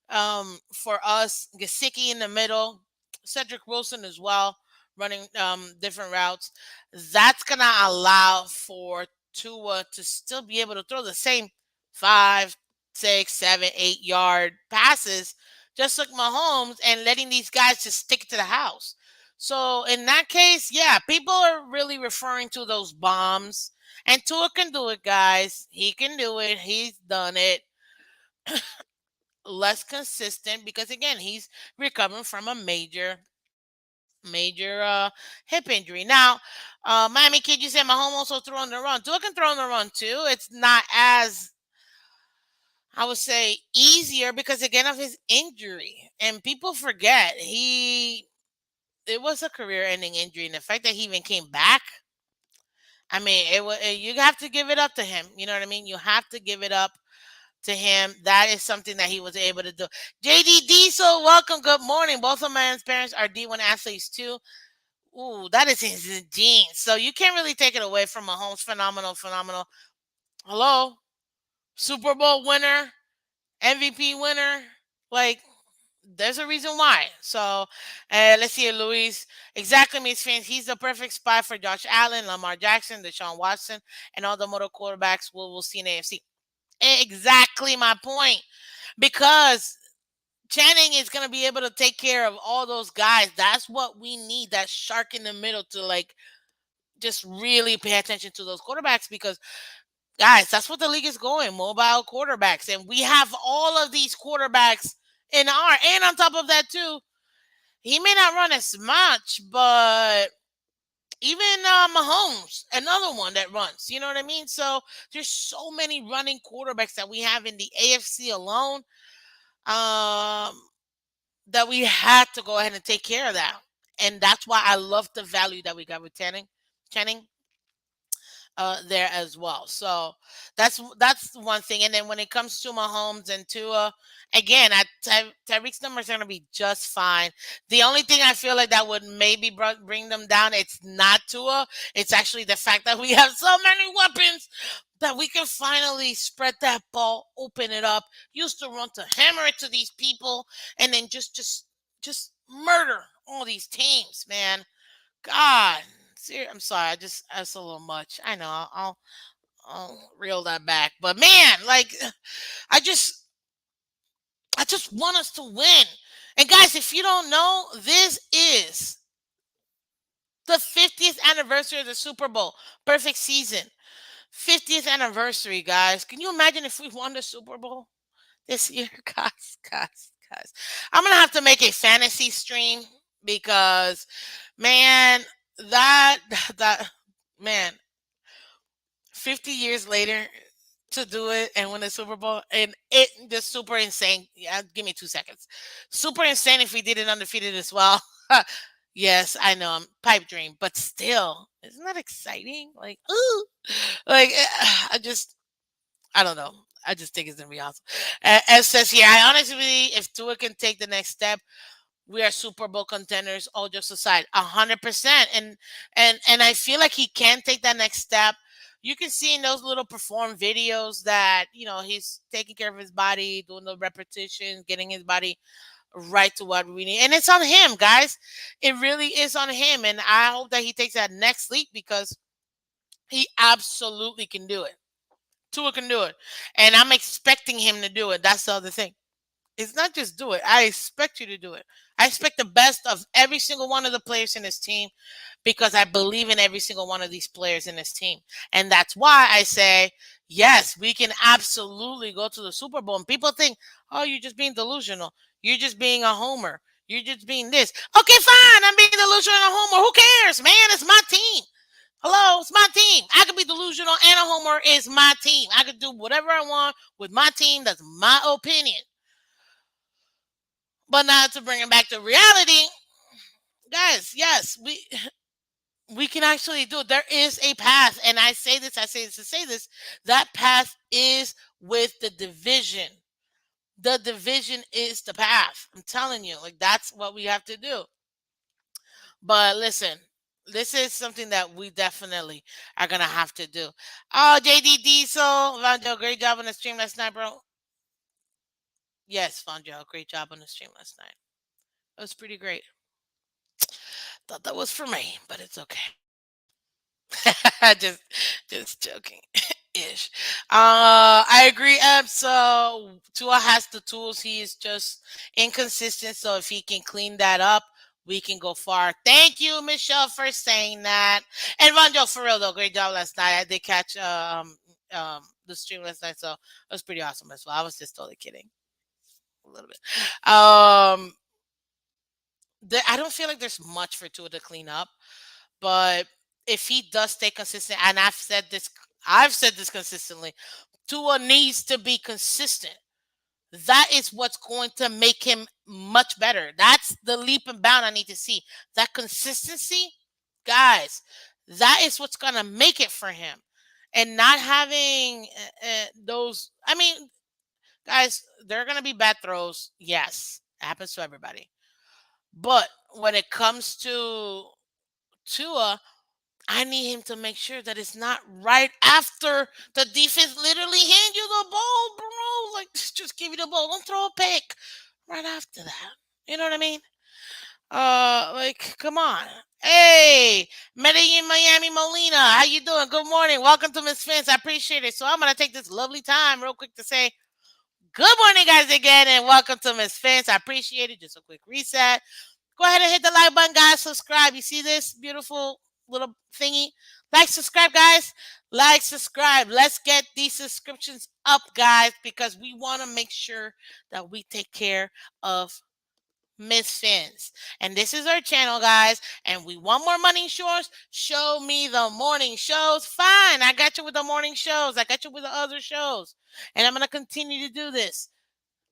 for us, Gasicki in the middle, Cedric Wilson as well, running different routes. That's gonna allow for Tua to still be able to throw the same 5, 6, 7, 8 yard passes, just like Mahomes, and letting these guys just stick to the house. So in that case, yeah, people are really referring to those bombs. And Tua can do it, guys. He can do it. He's done it. Less consistent because again he's recovering from a major hip injury. Now, Miami Kid, you said Mahomes also throw on the run. Tua can throw on the run too. It's not as I would say easier because again of his injury, and people forget he it was a career-ending injury, and the fact that he even came back. I mean, it was you have to give it up to him. You know what I mean? You have to give it up to him. That is something that he was able to do. JD Diesel, welcome. Good morning. Both of my parents are D1 athletes too. Ooh, that is in his genes. So you can't really take it away from Mahomes. Phenomenal, phenomenal. Hello, Super Bowl winner, MVP winner. Like, there's a reason why. So, let's see, Luis. Exactly, Miss Fans. He's the perfect spot for Josh Allen, Lamar Jackson, Deshaun Watson, and all the motor quarterbacks we'll see in AFC. Exactly my point. Because Channing is going to be able to take care of all those guys. That's what we need. That shark in the middle to like just really pay attention to those quarterbacks because guys, that's what the league is going, mobile quarterbacks. And we have all of these quarterbacks in our and on top of that too, he may not run as much, but even Mahomes, another one that runs. You know what I mean? So there's so many running quarterbacks that we have in the AFC alone. Um, that we had to go ahead and take care of that. And that's why I love the value that we got with Channing there as well. So that's one thing. And then when it comes to Mahomes and Tua, again, Tyreek's numbers are going to be just fine. The only thing I feel like that would maybe bring them down, it's not Tua. It's actually the fact that we have so many weapons that we can finally spread that ball, open it up, used to run to hammer it to these people, and then just murder all these teams, man. God, I'm sorry. That's a little much. I know. I'll reel that back. But man, like, I just I just want us to win. And guys, if you don't know, this is The 50th anniversary of the Super Bowl. Perfect season. 50th anniversary, guys. Can you imagine if we won the Super Bowl this year? Guys. I'm going to have to make a fantasy stream because, man, that, that, man, 50 years later to do it and win the Super Bowl, and it just super insane. Yeah, give me 2 seconds. Super insane if we did it undefeated as well. Yes, I know, I'm pipe dream, but still, isn't that exciting? Like, ooh, like I don't know. I just think it's gonna be awesome. As says here, I honestly, if Tua can take the next step, we are Super Bowl contenders. All jokes aside, 100%. And I feel like he can take that next step. You can see in those little perform videos that he's taking care of his body, doing the repetitions, getting his body right to what we need, and it's on him, guys. It really is on him, and I hope that he takes that next leap because he absolutely can do it. Tua can do it, and I'm expecting him to do it. That's the other thing. It's not just do it. I expect you to do it. I expect the best of every single one of the players in this team because I believe in every single one of these players in this team. And that's why I say, yes, we can absolutely go to the Super Bowl. And people think, oh, you're just being delusional. You're just being a homer. You're just being this. Okay, fine. I'm being delusional and a homer. Who cares, man? It's my team. Hello, it's my team. I could be delusional and a homer. It's my team. I could do whatever I want with my team. That's my opinion. But now to bring it back to reality, guys, yes, we can actually do it. There is a path, and I say this to say this. That path is with the division. The division is the path. I'm telling you, like that's what we have to do. But listen, this is something that we definitely are gonna have to do. Oh, JD Diesel, Vanjo, great job on the stream last night, bro. Yes, Vanjo, great job on the stream last night. It was pretty great. Thought that was for me, but it's okay. just just joking. Ish. I agree, Eb. So Tua has the tools. He is just inconsistent. So if he can clean that up, we can go far. Thank you, Michelle, for saying that. And Ronjo, for real though, great job last night. I did catch the stream last night, so it was pretty awesome as well. I was just totally kidding a little bit. I don't feel like there's much for Tua to clean up. But if he does stay consistent, and I've said this consistently, Tua needs to be consistent. That is what's going to make him much better. That's the leap and bound I need to see. That consistency, guys, that is what's going to make it for him. And not having those, I mean, guys, there are going to be bad throws. Yes, it happens to everybody. But when it comes to Tua, I need him to make sure that it's not right after the defense literally hand you the ball, bro. Like, just give you the ball. Don't throw a pick right after that. You know what I mean? Like, come on. Hey, Medellin, Miami, Molina. How you doing? Good morning. Welcome to Miss Phins. I appreciate it. So I'm gonna take this lovely time real quick to say good morning, guys, again, and welcome to Miss Phins. I appreciate it. Just a quick reset. Go ahead and hit the like button, guys. Subscribe. You see this beautiful little thingy? Like, subscribe, guys. Like, subscribe. Let's get these subscriptions up, guys, because we want to make sure that we take care of Miss Fins. And this is our channel, guys. And we want more money shows. Show me the morning shows. Fine. I got you with the morning shows. I got you with the other shows. And I'm going to continue to do this.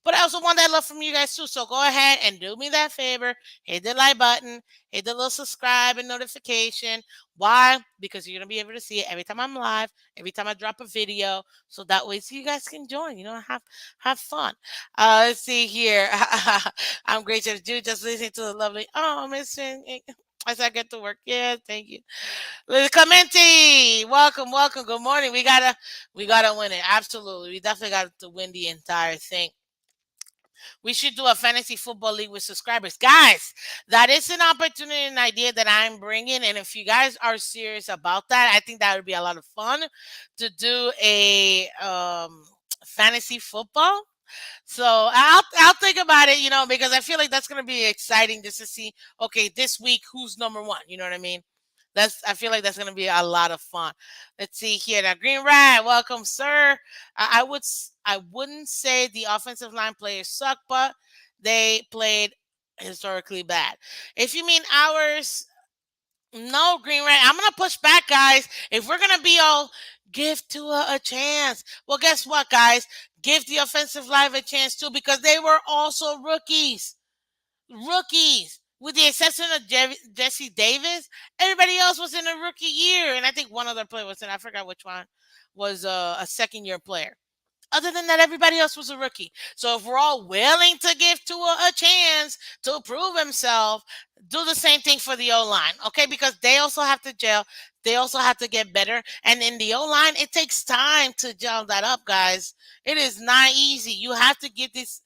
But I also want that love from you guys too. So go ahead and do me that favor. Hit the like button. Hit the little subscribe and notification. Why? Because you're going to be able to see it every time I'm live, every time I drop a video. So that way so you guys can join, have fun. Let's see here. I'm great to do just listening to the lovely. Oh, Miss Finn. As I get to work. Yeah, thank you. Clementi, welcome. Good morning. We gotta win it. Absolutely. We definitely got to win the entire thing. We should do a fantasy football league with subscribers. Guys, that is an opportunity and idea that I'm bringing. And if you guys are serious about that, I think that would be a lot of fun to do a fantasy football. So I'll think about it, because I feel like that's going to be exciting just to see, okay, this week, who's number one? You know what I mean? That's I feel like that's gonna be a lot of fun. Let's see here. Now, Green Rat, welcome, sir. I wouldn't say the offensive line players suck, but they played historically bad. If you mean ours, no, Green Rat. I'm gonna push back, guys. If we're gonna be all give Tua a chance, well, guess what, guys? Give the offensive line a chance too, because they were also rookies, with the exception of Jesse Davis. Everybody else was in a rookie year, and I think one other player was in. I forgot which one was a second year player. Other than that, everybody else was a rookie. So if we're all willing to give Tua a chance to prove himself, do the same thing for the O line, okay? Because they also have to gel. They also have to get better. And in the O line, it takes time to gel that up, guys. It is not easy. You have to give these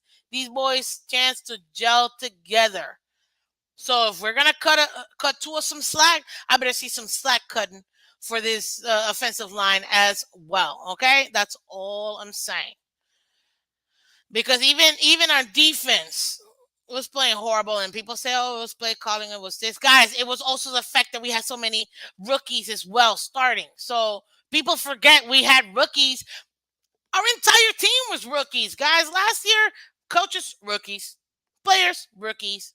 boys chance to gel together. So if we're gonna cut Tua some slack, I better see some slack cutting for this offensive line as well. Okay, that's all I'm saying. Because even our defense was playing horrible, and people say, "Oh, it was play calling. It was this." Guys, it was also the fact that we had so many rookies as well starting. So people forget we had rookies. Our entire team was rookies, guys. Last year, coaches rookies, players rookies,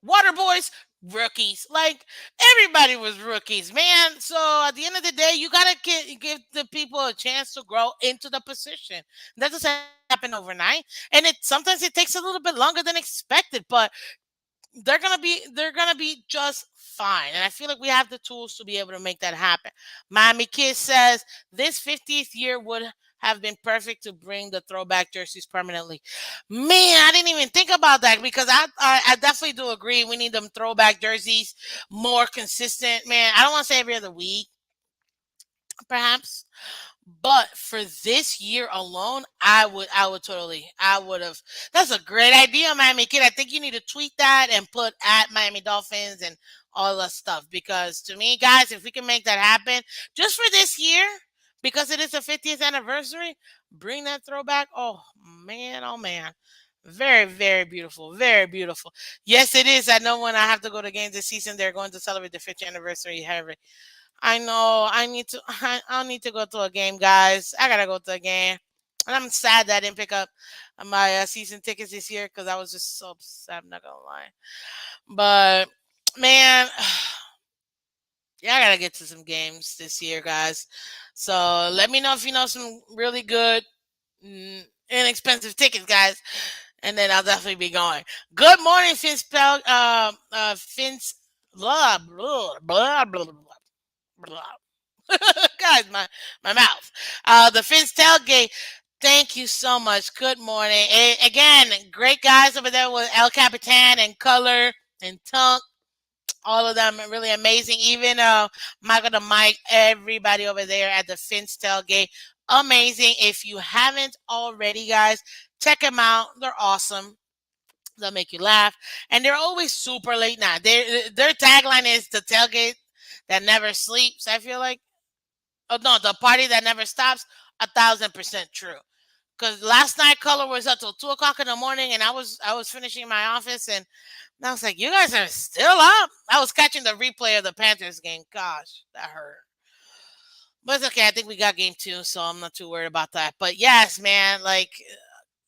water boys rookies. Like everybody was rookies, man. So at the end of the day, you gotta give the people a chance to grow into the position. That doesn't happen overnight, and it sometimes it takes a little bit longer than expected, but they're gonna be just fine. And I feel like we have the tools to be able to make that happen. Miami Kid says this 50th year would have been perfect to bring the throwback jerseys permanently. Man, I didn't even think about that, because I definitely do agree. We need them throwback jerseys more consistent. Man, I don't want to say every other week, perhaps. But for this year alone, I would have. That's a great idea, Miami Kid. I think you need to tweet that and put at Miami Dolphins and all that stuff. Because to me, guys, if we can make that happen just for this year, because it is the 50th anniversary, bring that throwback. Oh man. Very, very beautiful. Very beautiful. Yes, it is. I know when I have to go to games this season, they're going to celebrate the 50th anniversary. I know. I need to. I'll need to go to a game, guys. I gotta go to a game, and I'm sad that I didn't pick up my season tickets this year because I was just so upset. I'm not gonna lie, but man, yeah, I gotta get to some games this year, guys. So let me know if you know some really good, inexpensive tickets, guys, and then I'll definitely be going. Good morning, Fins. Fins. Blah blah blah blah blah. Blah. Guys, my mouth. The Phins tailgate. Thank you so much. Good morning. Again, great guys over there with El Capitan and Color and Tunk. All of them are really amazing. Even Michael the Mike, everybody over there at the Phins tailgate. Amazing. If you haven't already, guys, check them out. They're awesome. They'll make you laugh. And they're always super late now. Their tagline is the tailgate that never sleeps, I feel like. Oh no, the party that never stops. 1,000% true. Because last night Color was up till 2 o'clock in the morning, and I was finishing my office, and I was like, "You guys are still up." I was catching the replay of the Panthers game. Gosh, that hurt. But it's okay. I think we got game two, so I'm not too worried about that. But yes, man, like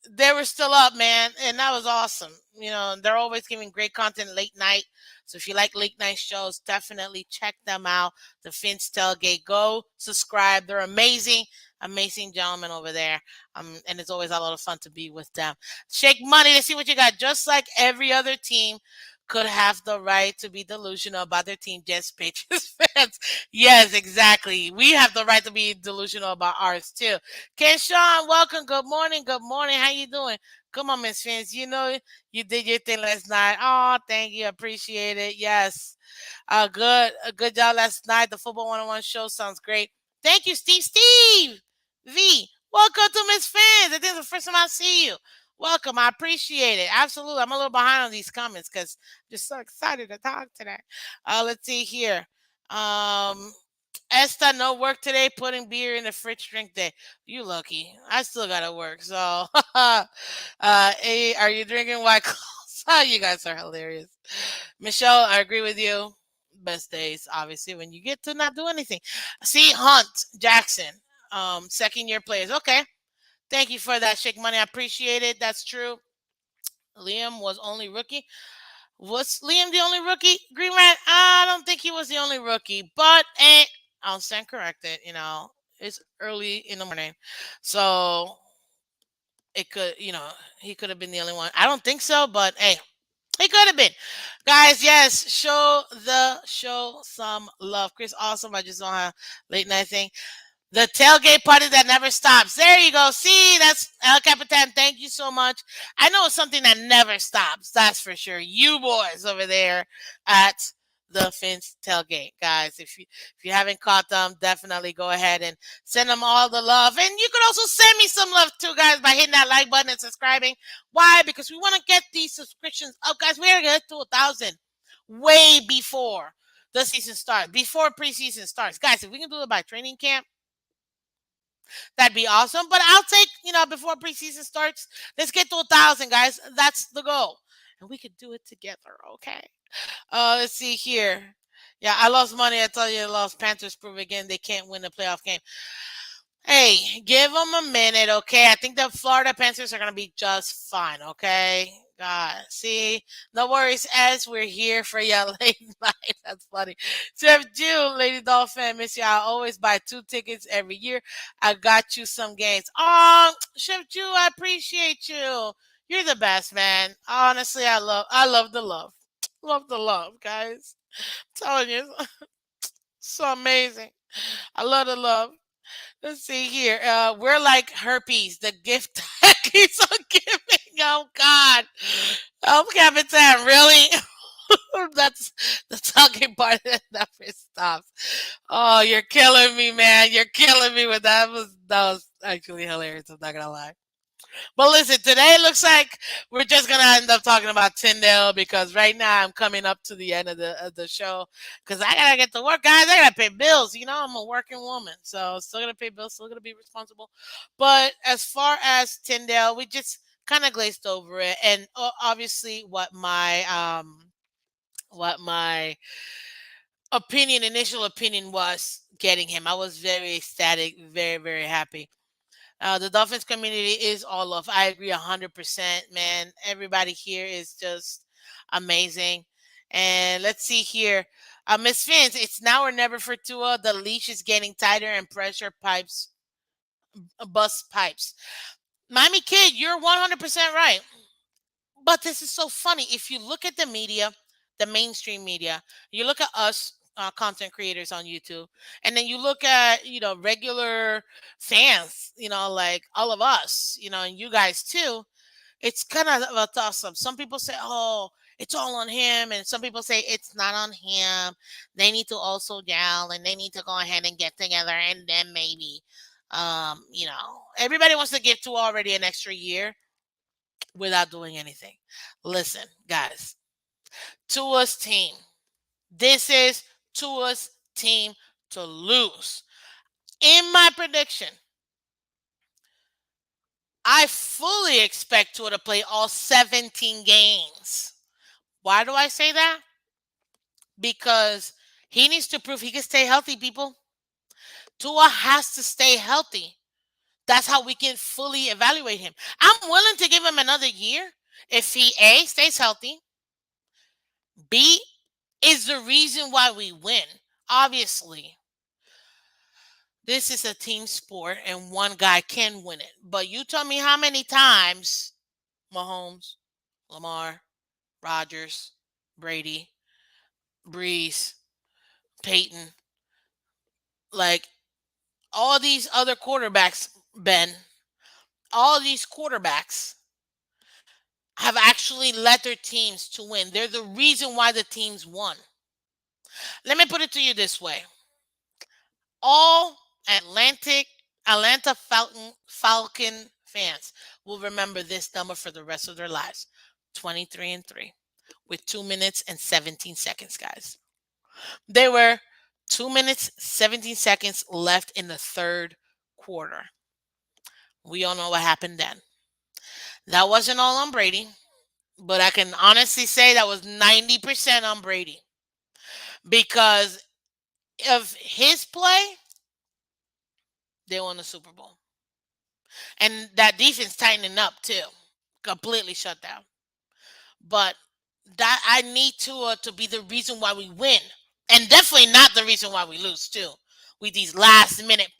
they were still up, man, and that was awesome. They're always giving great content late night. So if you like late night shows, definitely check them out. The Finch Tailgate. Go subscribe. They're amazing, amazing gentlemen over there. And it's always a lot of fun to be with them. Shake money to see what you got. Just like every other team could have the right to be delusional about their team, just Patriots fans. Yes, exactly. We have the right to be delusional about ours too. Keshawn, welcome. Good morning. Good morning. How you doing? Come on, Miss Fins. You know you did your thing last night. Oh, thank you. Appreciate it. Yes. A good job last night. The Football 101 show sounds great. Thank you, Steve V. Welcome to Miss Fins. I think it's the first time I see you. Welcome. I appreciate it. Absolutely. I'm a little behind on these comments because I'm just so excited to talk today. Let's see here. Um, Esta, no work today. Putting beer in the fridge drink day. You lucky. I still gotta work. So, hey, are you drinking White Claws? You guys are hilarious. Michelle, I agree with you. best days, obviously, when you get to not do anything. See, Hunt Jackson, second year players. Okay. Thank you for that, Shake Money. I appreciate it. That's true. Liam was only rookie. Was Liam the only rookie? Green Man? I don't think he was the only rookie, but I'll stand corrected. It's early in the morning, so it could, he could have been the only one. I don't think so, but hey, he could have been. Guys, yes, show some love. Chris, awesome. I just don't have late night thing. The tailgate party that never stops. There you go. See, that's El Capitan. Thank you so much. I know it's something that never stops. That's for sure. You boys over there at the Phins tailgate, guys. If you haven't caught them, definitely go ahead and send them all the love. And you could also send me some love too, guys, by hitting that like button and subscribing. Why? Because we want to get these subscriptions up, guys. We're gonna get to 1,000 way before the season starts, before preseason starts, guys. If we can do it by training camp, that'd be awesome. But I'll take, before preseason starts, let's get to 1,000, guys. That's the goal. And we could do it together, okay? Let's see here. Yeah, I lost money. I tell you, I lost. Panthers prove again they can't win the playoff game. Hey, give them a minute, okay? I think the Florida Panthers are going to be just fine, okay? God, see, no worries, as we're here for your late night. That's funny. Chef Jill, Lady Dolphin, miss you. I always buy 2 tickets every year. I got you some games. Oh, Chef Jill, I appreciate you. You're the best, man. Honestly, I love the love. Love the love, guys. I'm telling you, so amazing. I love the love. Let's see here. We're like herpes, the gift that keeps on giving. Oh God. Oh, Capitan, really? That's the talking part that never stops. Oh, you're killing me, man. You're killing me with that. That was actually hilarious. I'm not gonna lie. But listen, today looks like we're just gonna end up talking about Tyndale because right now I'm coming up to the end of the show because I gotta get to work, guys. I gotta pay bills. I'm a working woman, so still gonna pay bills, still gonna be responsible. But as far as Tyndale, we just kind of glazed over it, and obviously what my initial opinion was getting him. I was very ecstatic, very very happy. The Dolphins community is all love. I agree 100%, man. Everybody here is just amazing. And let's see here. Miss Fins, it's now or never for Tua. The leash is getting tighter and pressure pipes, bust pipes. Miami Kid, you're 100% right. But this is so funny. If you look at the media, the mainstream media, you look at us content creators on YouTube, and then you look at regular fans, like all of us, and you guys too. It's kind of a toss up. Some people say, "Oh, it's all on him," and some people say it's not on him. They need to also gel, and they need to go ahead and get together, and then maybe, everybody wants to give to already an extra year without doing anything. Listen, guys, Tua's team. This is Tua's team to lose. In my prediction, I fully expect Tua to play all 17 games. Why do I say that? Because he needs to prove he can stay healthy, people. Tua has to stay healthy. That's how we can fully evaluate him. I'm willing to give him another year if he A, stays healthy, B, is the reason why we win. Obviously, this is a team sport and one guy can win it. But you tell me how many times Mahomes, Lamar, Rodgers, Brady, Breeze, Peyton, like all these other quarterbacks, Ben, all these quarterbacks have actually led their teams to win. They're the reason why the teams won. Let me put it to you this way. All Atlanta Falcon fans will remember this number for the rest of their lives. 23-3 with 2 minutes and 17 seconds, guys. There were 2 minutes 17 seconds left in the third quarter. We all know what happened then. That wasn't all on Brady, but I can honestly say that was 90% on Brady. because of his play, they won the Super Bowl. And that defense tightening up too, completely shut down. But that I need Tua to be the reason why we win, and definitely not the reason why we lose too. With these last minute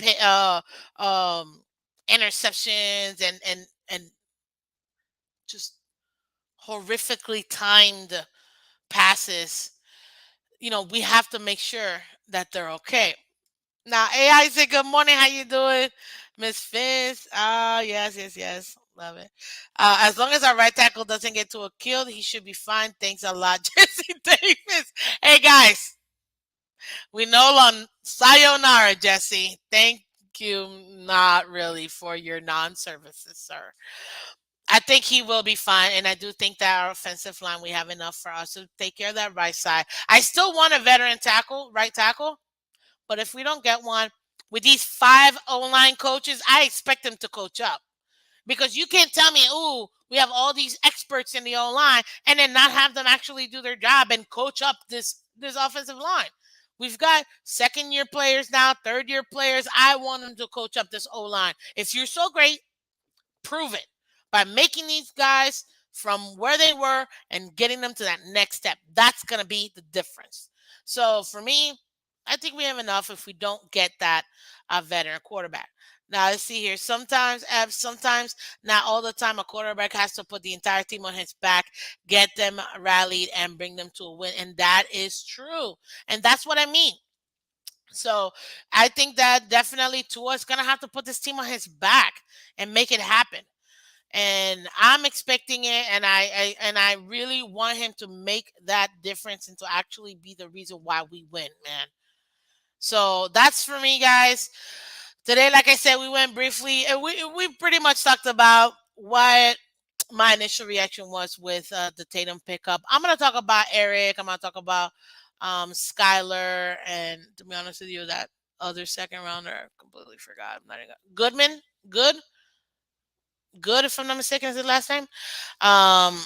interceptions and just horrifically timed passes, we have to make sure that they're okay. Now, AI said, "Good morning. How you doing, Miss Phins?" Oh, yes, yes, yes. Love it. As long as our right tackle doesn't get to a kill, he should be fine. Thanks a lot, Jesse Davis. Hey, guys, we know on sayonara, Jesse. Thank you, not really, for your non-services, sir. I think he will be fine, and I do think that our offensive line, we have enough for us to take care of that right side. I still want a veteran tackle, right tackle. But if we don't get one with these five O-line coaches, I expect them to coach up. Because you can't tell me, ooh, we have all these experts in the O-line and then not have them actually do their job and coach up this offensive line. We've got second year players now, third year players. I want them to coach up this O-line. If you're so great, prove it by making these guys from where they were and getting them to that next step. That's going to be the difference. So for me, I think we have enough if we don't get that veteran quarterback. Now let's see here. Sometimes, not all the time, a quarterback has to put the entire team on his back, get them rallied, and bring them to a win. And that is true. And that's what I mean. So I think that definitely Tua is gonna have to put this team on his back and make it happen. And I'm expecting it, and I really want him to make that difference and to actually be the reason why we win, man. So that's for me, guys. Today, like I said, we went briefly, and we pretty much talked about what my initial reaction was with the Tatum pickup. I'm gonna talk about Eric. I'm gonna talk about Skyler, and to be honest with you, that other second rounder, I completely forgot. I'm not even Goodman, good, good. If I'm not mistaken, is the last name. Um,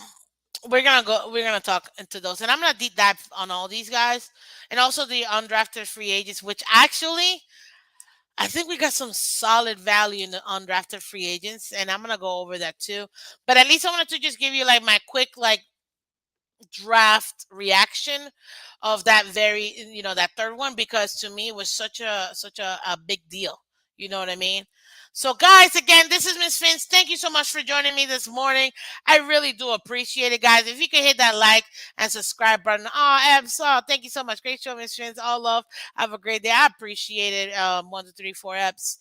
we're gonna go. We're gonna talk into those, and I'm gonna deep dive on all these guys, and also the undrafted free agents, which actually I think we got some solid value in the undrafted free agents, and I'm gonna go over that too. But at least I wanted to just give you like my quick draft reaction of that very that third one, because to me it was such a big deal. You know what I mean? So guys, again, this is Miss Fins. Thank you so much for joining me this morning. I really do appreciate it, guys. If you can hit that like and subscribe button. Oh, Ebs, thank you so much. Great show, Miss Fins. All love. Have a great day. I appreciate it. 1, 2, 3, 4 Eps.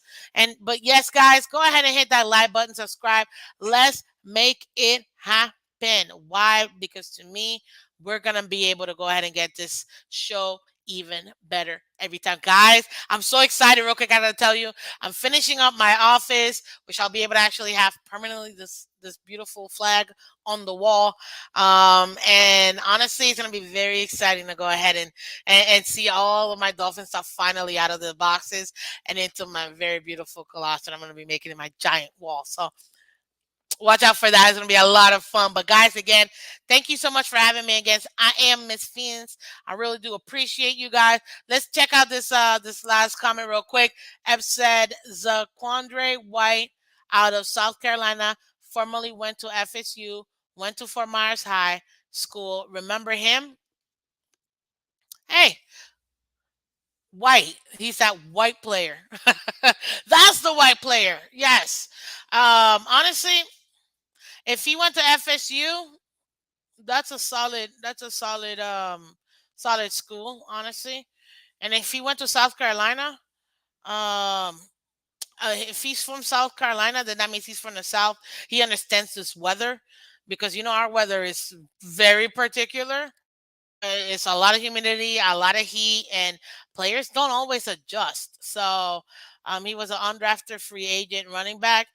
But yes, guys, go ahead and hit that like button, subscribe. Let's make it happen. Why? Because to me, we're going to be able to go ahead and get this show even better every time. Guys, I'm so excited. Real quick, I gotta tell you, I'm finishing up my office, which I'll be able to actually have permanently this beautiful flag on the wall. And honestly, it's gonna be very exciting to go ahead and see all of my dolphin stuff finally out of the boxes and into my very beautiful collage that I'm gonna be making in my giant wall. So watch out for that. It's going to be a lot of fun. But guys, again, thank you so much for having me again. I am Miss Phins. I really do appreciate you guys. Let's check out this last comment real quick. Eb said Zaquandre White out of South Carolina formerly went to FSU, went to Fort Myers High School. Remember him? Hey, White. He's that white player. That's the white player. Yes. Honestly, if he went to FSU, that's a solid school, honestly. And if he went to South Carolina, um if he's from South Carolina, then that means he's from the South. He understands this weather, because our weather is very particular. It's a lot of humidity, a lot of heat, and players don't always adjust. So he was an undrafted free agent running back.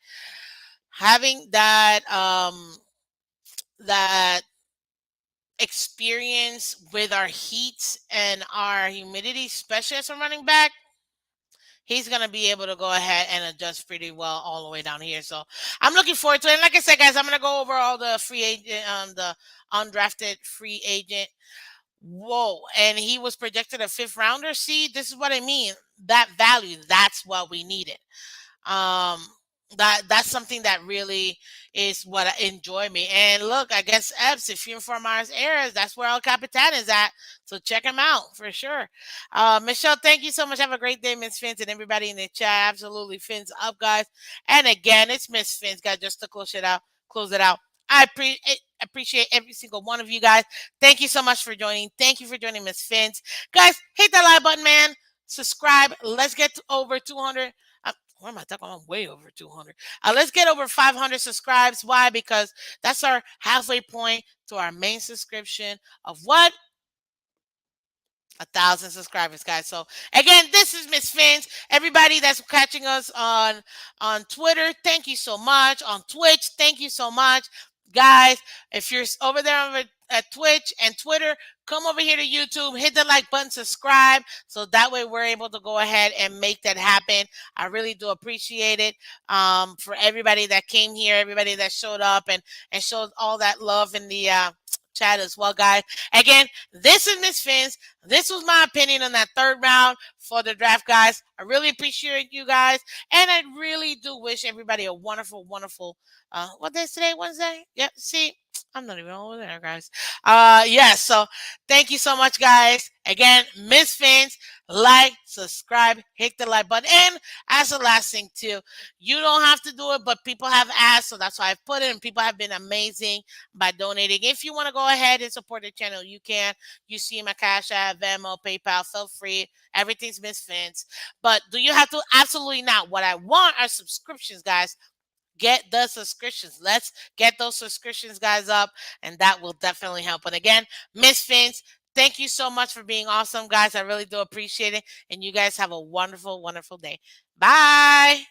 Having that experience with our heat and our humidity, especially as a running back, he's going to be able to go ahead and adjust pretty well all the way down here. So I'm looking forward to it. And like I said, guys, I'm going to go over all the free agent, the undrafted free agent Whoa. And he was projected a fifth rounder. See, this is what I mean. That value, that's what we needed. um that's something that really is what I enjoy me. And look, I guess Epps, if you're from our areas, that's where El Capitan is at, so check him out for sure. Michelle, thank you so much. Have a great day, Miss Fins, and everybody in the chat. Absolutely, Fins up, guys. And again, it's Miss Fins, guys, just to close it out. Appreciate every single one of you guys. Thank you so much for joining. Thank you for joining, Miss Fins. Guys, hit that like button, man. Subscribe. Let's get to over 200. What am I talking? I'm way over 200. Let's get over 500 subscribes. Why? Because that's our halfway point to our main subscription of what? 1,000 subscribers, guys. So again, this is Miss Fins. Everybody that's catching us on Twitter, thank you so much. On Twitch, thank you so much, guys. If you're over there at Twitch and Twitter, come over here to YouTube, hit the like button, subscribe, so that way we're able to go ahead and make that happen. I really do appreciate it. For everybody that came here, everybody that showed up and showed all that love in the chat as well, guys. Again, this is Miss Fins. This was my opinion on that third round for the draft, guys. I really appreciate you guys, and I really do wish everybody a wonderful, wonderful. What day is today? Wednesday? Yep. See, I'm not even over there, guys. Yes. So thank you so much, guys. Again, Miss Fins, like, subscribe, hit the like button, and as the last thing too, you don't have to do it, but people have asked, so that's why I've put it. And people have been amazing by donating. If you want to go ahead and support the channel, you can. You see my Cash App, Venmo, PayPal, feel free. Everything's Miss Fins. But do you have to? Absolutely not. What I want are subscriptions, guys. Get the subscriptions. Let's get those subscriptions, guys, up, and that will definitely help. But again, Miss Fins, thank you so much for being awesome, guys. I really do appreciate it. And you guys have a wonderful, wonderful day. Bye.